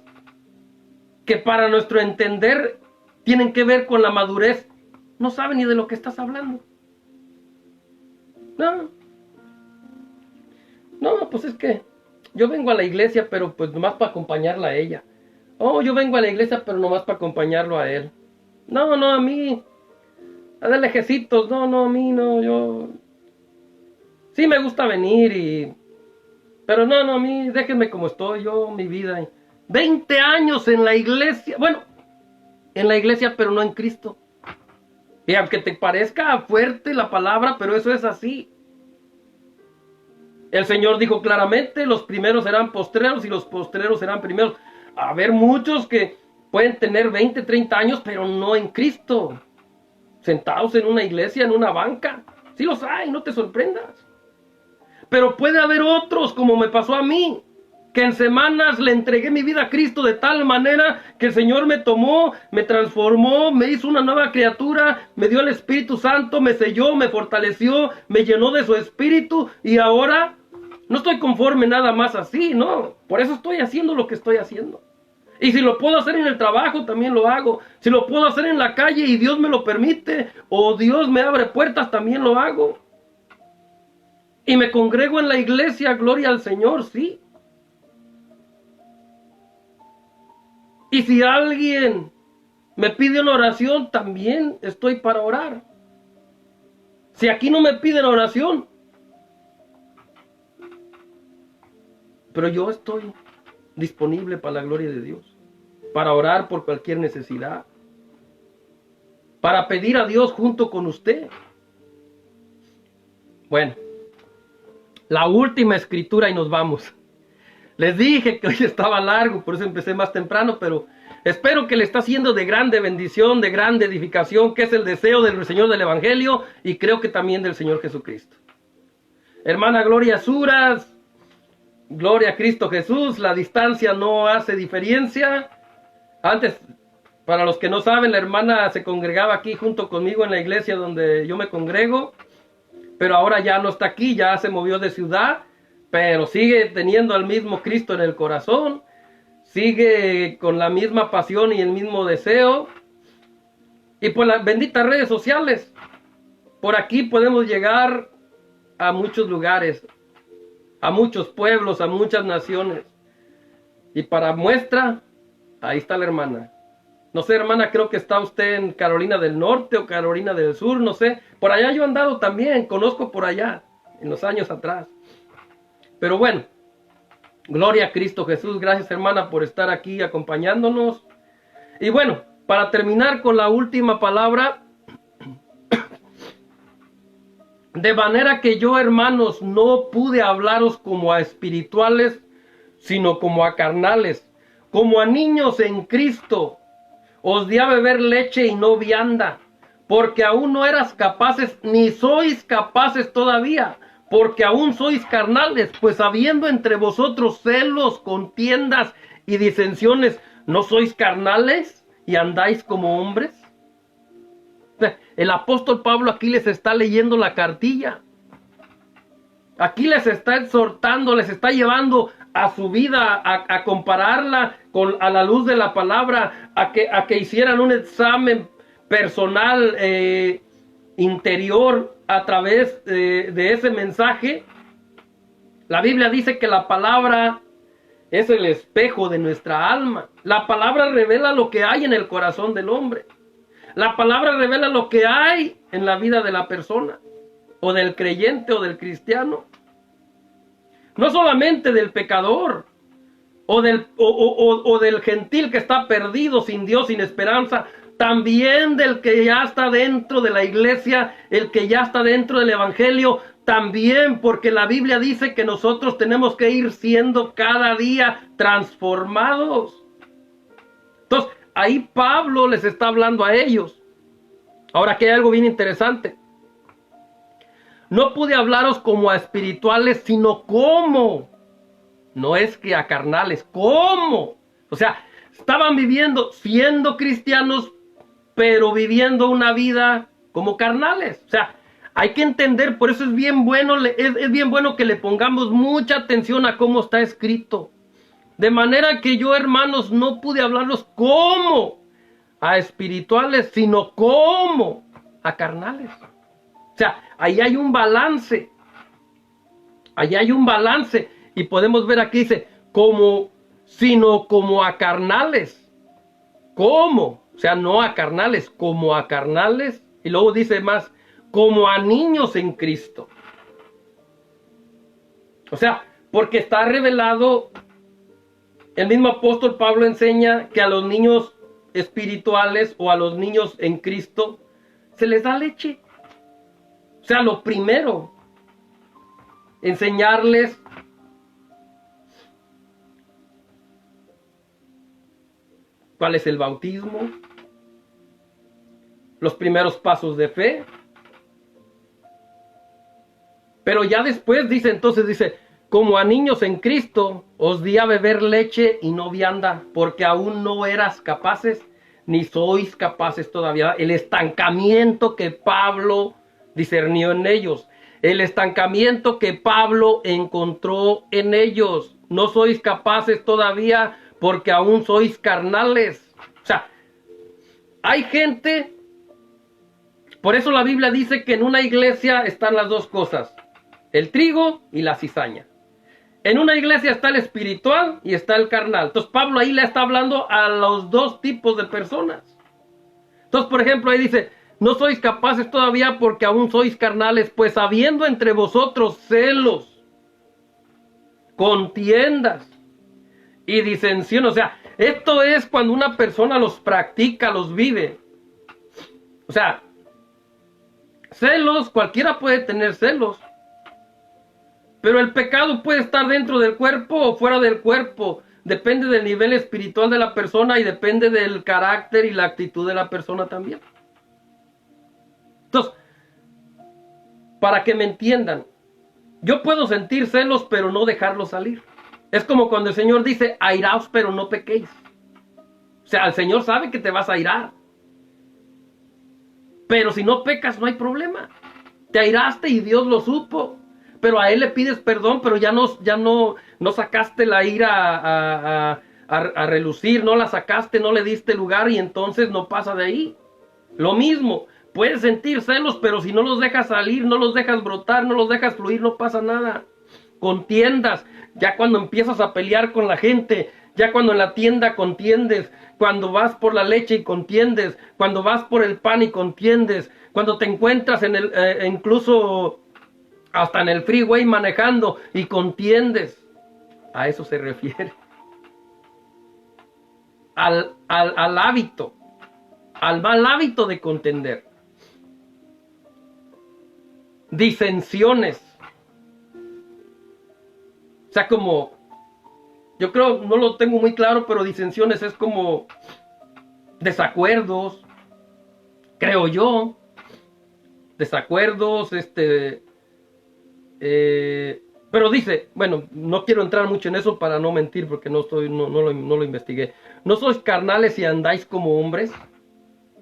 que para nuestro entender tienen que ver con la madurez, no saben ni de lo que estás hablando. No, pues es que yo vengo a la iglesia, pero pues nomás para acompañarla a ella. Oh, yo vengo a la iglesia, pero nomás para acompañarlo a él. No, a mí, a de lejecitos, no, a mí no, yo... Sí me gusta venir pero no, a mí, déjenme como estoy, yo, mi vida... 20 años en la iglesia, bueno, en la iglesia, pero no en Cristo. Y aunque te parezca fuerte la palabra, pero eso es así. El Señor dijo claramente, los primeros serán postreros y los postreros serán primeros. A ver, muchos que pueden tener 20, 30 años, pero no en Cristo. Sentados en una iglesia, en una banca. Sí los hay, no te sorprendas. Pero puede haber otros, como me pasó a mí, que en semanas le entregué mi vida a Cristo de tal manera que el Señor me tomó, me transformó, me hizo una nueva criatura, me dio el Espíritu Santo, me selló, me fortaleció, me llenó de su Espíritu y ahora no estoy conforme nada más así, no. Por eso estoy haciendo lo que estoy haciendo. Y si lo puedo hacer en el trabajo, también lo hago. Si lo puedo hacer en la calle y Dios me lo permite, o Dios me abre puertas, también lo hago. Y me congrego en la iglesia, gloria al Señor, sí. Y si alguien me pide una oración, también estoy para orar. Si aquí no me piden oración, pero yo estoy disponible para la gloria de Dios. para orar por cualquier necesidad, para pedir a Dios junto con usted. Bueno, la última escritura y nos vamos. Les dije que hoy estaba largo, por eso empecé más temprano, pero espero que le está siendo de grande bendición, de grande edificación, que es el deseo del Señor del Evangelio y creo que también del Señor Jesucristo. Hermana Gloria Suras, gloria a Cristo Jesús, la distancia no hace diferencia. Antes, para los que no saben, la hermana se congregaba aquí junto conmigo en la iglesia donde yo me congrego, pero ahora ya no está aquí, ya se movió de ciudad, pero sigue teniendo al mismo Cristo en el corazón, sigue con la misma pasión y el mismo deseo. Y por las benditas redes sociales, por aquí podemos llegar a muchos lugares, a muchos pueblos, a muchas naciones. Y para muestra, ahí está la hermana. No sé, hermana, creo que está usted en Carolina del Norte o Carolina del Sur, no sé. Por allá yo he andado también, conozco por allá, en los años atrás. Pero bueno, gloria a Cristo Jesús. Gracias, hermana, por estar aquí acompañándonos. Y bueno, para terminar con la última palabra, de manera que yo, hermanos, no pude hablaros como a espirituales, sino como a carnales, como a niños en Cristo. Os di a beber leche y no vianda, porque aún no eras capaces, ni sois capaces todavía, porque aún sois carnales, pues habiendo entre vosotros celos, contiendas y disensiones, ¿no sois carnales y andáis como hombres? El apóstol Pablo aquí les está leyendo la cartilla. Aquí les está exhortando, les está llevando a su vida, a compararla a la luz de la palabra, a que hicieran un examen personal interior a través de ese mensaje. La Biblia dice que la palabra es el espejo de nuestra alma. La palabra revela lo que hay en el corazón del hombre. La palabra revela lo que hay en la vida de la persona, o del creyente o del cristiano. No solamente del pecador, o del gentil que está perdido, sin Dios, sin esperanza, también del que ya está dentro de la iglesia, el que ya está dentro del evangelio, también, porque la Biblia dice que nosotros tenemos que ir siendo cada día transformados. Entonces, ahí Pablo les está hablando a ellos. Ahora, aquí hay algo bien interesante. No pude hablaros como a espirituales, sino como. No es que a carnales, ¿cómo? O sea, estaban viviendo, siendo cristianos, pero viviendo una vida como carnales. O sea, hay que entender, por eso es bien bueno, es bien bueno que le pongamos mucha atención a cómo está escrito. De manera que yo, hermanos, no pude hablarlos como a espirituales, sino como a carnales. O sea, ahí hay un balance. Ahí hay un balance. Y podemos ver aquí, dice, como, sino como a carnales. ¿Cómo? O sea, no a carnales, como a carnales. Y luego dice más, como a niños en Cristo. O sea, porque está revelado, el mismo apóstol Pablo enseña que a los niños espirituales o a los niños en Cristo se les da leche. O sea, lo primero, enseñarles cuál es el bautismo, los primeros pasos de fe. Pero ya después dice, entonces dice, como a niños en Cristo, os di a beber leche y no vianda, porque aún no eras capaces, ni sois capaces todavía. El estancamiento que Pablo discernió en ellos, el estancamiento que Pablo encontró en ellos. No sois capaces todavía porque aún sois carnales. O sea, hay gente, por eso la Biblia dice que en una iglesia están las dos cosas, el trigo y la cizaña. En una iglesia está el espiritual y está el carnal. Entonces Pablo ahí le está hablando a los dos tipos de personas. Entonces, por ejemplo, ahí dice, no sois capaces todavía porque aún sois carnales, pues habiendo entre vosotros celos, contiendas y disensión. O sea, Esto es cuando una persona los practica, los vive. O sea, celos, cualquiera puede tener celos. Pero el pecado puede estar dentro del cuerpo o fuera del cuerpo. Depende del nivel espiritual de la persona y depende del carácter y la actitud de la persona también. Entonces, para que me entiendan, yo puedo sentir celos pero no dejarlos salir. Es como cuando el Señor dice, airaos pero no pequéis. O sea, el Señor sabe que te vas a airar. Pero si no pecas no hay problema. Te airaste y Dios lo supo. Pero a Él le pides perdón, pero ya no sacaste la ira a relucir, no la sacaste, no le diste lugar y entonces no pasa de ahí. Lo mismo, puedes sentir celos, pero si no los dejas salir, no los dejas brotar, no los dejas fluir, no pasa nada. Contiendas, ya cuando empiezas a pelear con la gente, ya cuando en la tienda contiendes, cuando vas por la leche y contiendes, cuando vas por el pan y contiendes, cuando te encuentras en incluso hasta en el freeway manejando y contiendes. A eso se refiere. Al hábito, al mal hábito de contender. Disensiones. O sea, como, yo creo, no lo tengo muy claro, pero disensiones es como desacuerdos, creo yo. Desacuerdos, pero dice, bueno, no quiero entrar mucho en eso para no mentir porque no lo investigué. ¿No sois carnales y andáis como hombres?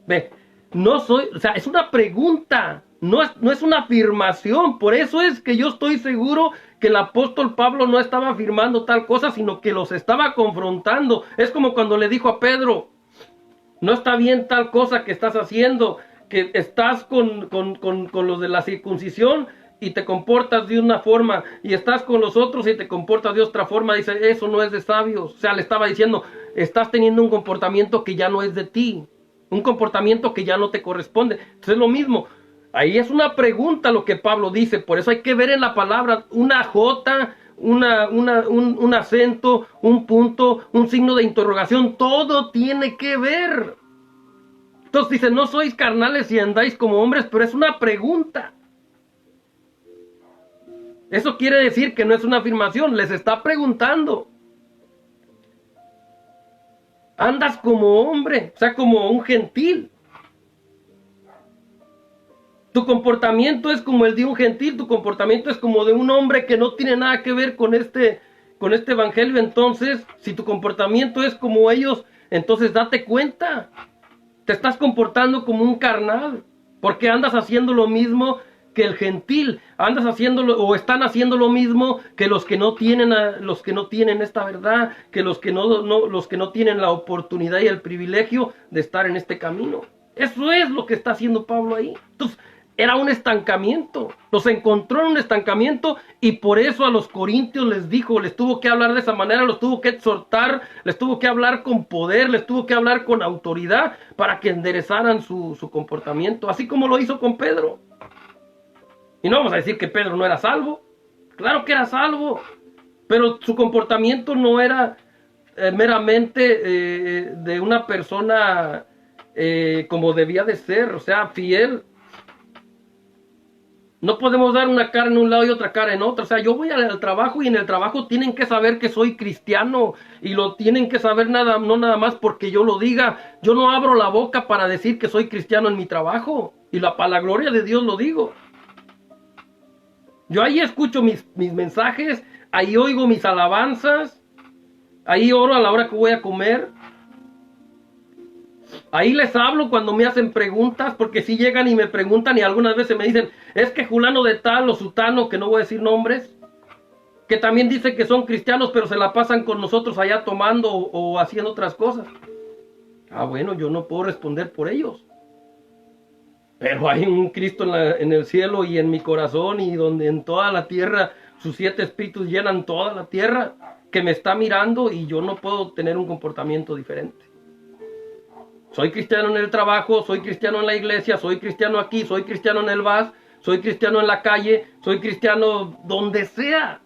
Ve, no soy, o sea, es una pregunta, no es una afirmación. Por eso es que yo estoy seguro que el apóstol Pablo no estaba afirmando tal cosa, sino que los estaba confrontando. Es como cuando le dijo a Pedro, no está bien tal cosa que estás haciendo, que estás con los de la circuncisión y te comportas de una forma, y estás con los otros y te comportas de otra forma. Dice, eso no es de sabios. O sea, le estaba diciendo, estás teniendo un comportamiento que ya no es de ti, un comportamiento que ya no te corresponde. Entonces es lo mismo, ahí es una pregunta lo que Pablo dice. Por eso hay que ver en la palabra una J, un acento, un punto, un signo de interrogación, todo tiene que ver. Entonces dice, no sois carnales y andáis como hombres, pero es una pregunta. Eso quiere decir que no es una afirmación, les está preguntando. Andas como hombre, o sea, como un gentil. Tu comportamiento es como el de un gentil, tu comportamiento es como de un hombre que no tiene nada que ver con este evangelio. Entonces, si tu comportamiento es como ellos, entonces date cuenta. Te estás comportando como un carnal, porque andas haciendo lo mismo que el gentil, andas haciéndolo o están haciendo lo mismo que los que no tienen esta verdad, que los que no tienen la oportunidad y el privilegio de estar en este camino. Eso es lo que está haciendo Pablo ahí. Entonces, era un estancamiento, los encontró en un estancamiento y por eso a los corintios les dijo, les tuvo que hablar de esa manera, los tuvo que exhortar, les tuvo que hablar con poder, les tuvo que hablar con autoridad para que enderezaran su comportamiento, así como lo hizo con Pedro. Y no vamos a decir que Pedro no era salvo, claro que era salvo, pero su comportamiento no era meramente de una persona como debía de ser, o sea, fiel. No podemos dar una cara en un lado y otra cara en otro. O sea, yo voy al trabajo y en el trabajo tienen que saber que soy cristiano. Y lo tienen que saber no nada más porque yo lo diga. Yo no abro la boca para decir que soy cristiano en mi trabajo. Y para la gloria de Dios lo digo. Yo ahí escucho mis mensajes, ahí oigo mis alabanzas, ahí oro a la hora que voy a comer. Ahí les hablo cuando me hacen preguntas, porque si llegan y me preguntan y algunas veces me dicen, es que fulano de tal o sutano, que no voy a decir nombres, que también dicen que son cristianos, pero se la pasan con nosotros allá tomando o haciendo otras cosas. Ah, bueno, yo no puedo responder por ellos. Pero hay un Cristo en el cielo y en mi corazón y donde en toda la tierra sus 7 espíritus llenan toda la tierra, que me está mirando y yo no puedo tener un comportamiento diferente. Soy cristiano en el trabajo, soy cristiano en la iglesia, soy cristiano aquí, soy cristiano en el bus, soy cristiano en la calle, soy cristiano donde sea.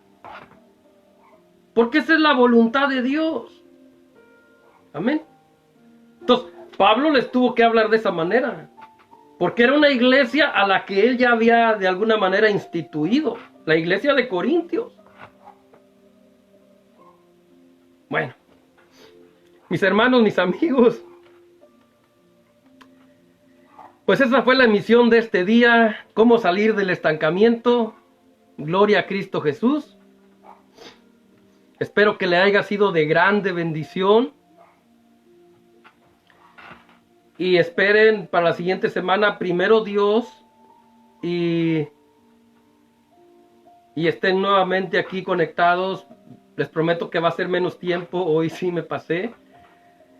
Porque esa es la voluntad de Dios. Amén. Entonces, Pablo les tuvo que hablar de esa manera, porque era una iglesia a la que él ya había de alguna manera instituido, la iglesia de Corintios. Bueno, mis hermanos, mis amigos, pues esa fue la misión de este día, cómo salir del estancamiento. Gloria a Cristo Jesús. Espero que le haya sido de grande bendición. Y esperen para la siguiente semana, primero Dios, y estén nuevamente aquí conectados. Les prometo que va a ser menos tiempo, hoy sí me pasé.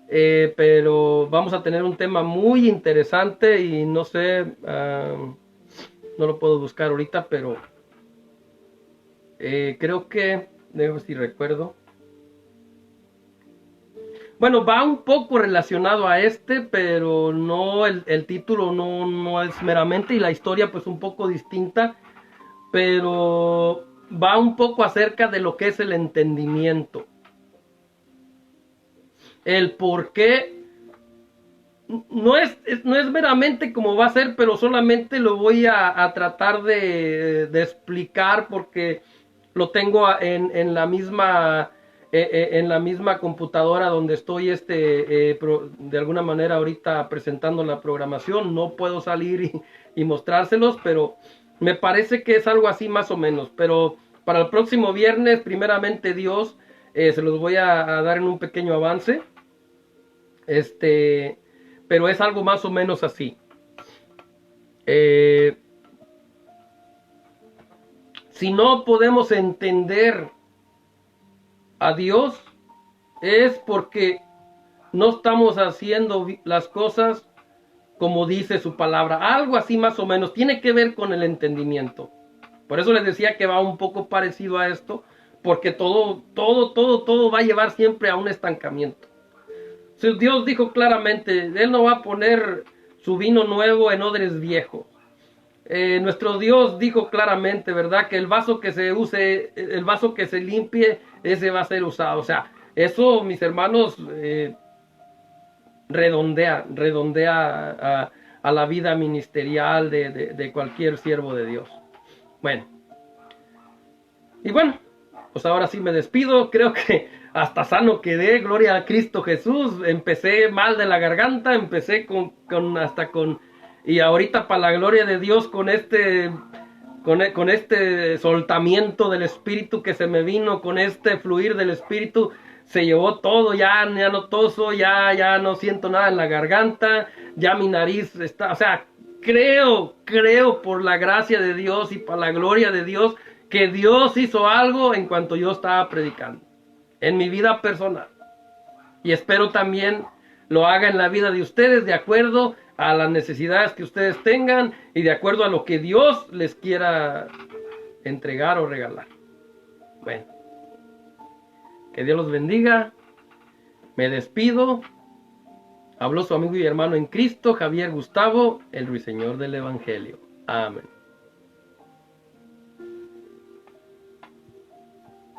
Pero vamos a tener un tema muy interesante y no sé, no lo puedo buscar ahorita, pero creo que, dejo si recuerdo. Bueno, va un poco relacionado a este, pero no, el título no es meramente, y la historia pues un poco distinta, pero va un poco acerca de lo que es el entendimiento. El por qué no es meramente como va a ser, pero solamente lo voy a tratar de explicar porque lo tengo en la misma computadora donde estoy de alguna manera ahorita presentando la programación. No puedo salir y mostrárselos, pero me parece que es algo así más o menos. Pero para el próximo viernes, primeramente Dios, se los voy a dar en un pequeño avance. Pero es algo más o menos así. Si no podemos entender a Dios, es porque no estamos haciendo las cosas como dice su palabra. Algo así más o menos. Tiene que ver con el entendimiento. Por eso les decía que va un poco parecido a esto, porque todo va a llevar siempre a un estancamiento. Dios dijo claramente, Él no va a poner su vino nuevo en odres viejos. Nuestro Dios dijo claramente, ¿verdad? Que el vaso que se use, el vaso que se limpie, ese va a ser usado. O sea, eso, mis hermanos, redondea a la vida ministerial de cualquier siervo de Dios. Bueno. Y bueno, pues ahora sí me despido. Creo que hasta sano quedé, gloria a Cristo Jesús. Empecé mal de la garganta, empecé y ahorita para la gloria de Dios con este soltamiento del Espíritu que se me vino, con este fluir del Espíritu, se llevó todo, ya no toso, ya no siento nada en la garganta, ya mi nariz está, o sea, creo por la gracia de Dios y para la gloria de Dios, que Dios hizo algo en cuanto yo estaba predicando, en mi vida personal. Y espero también lo haga en la vida de ustedes, de acuerdo a las necesidades que ustedes tengan y de acuerdo a lo que Dios les quiera entregar o regalar. Bueno, que Dios los bendiga. Me despido. Habló su amigo y hermano en Cristo, Javier Gustavo, el ruiseñor del Evangelio. Amén.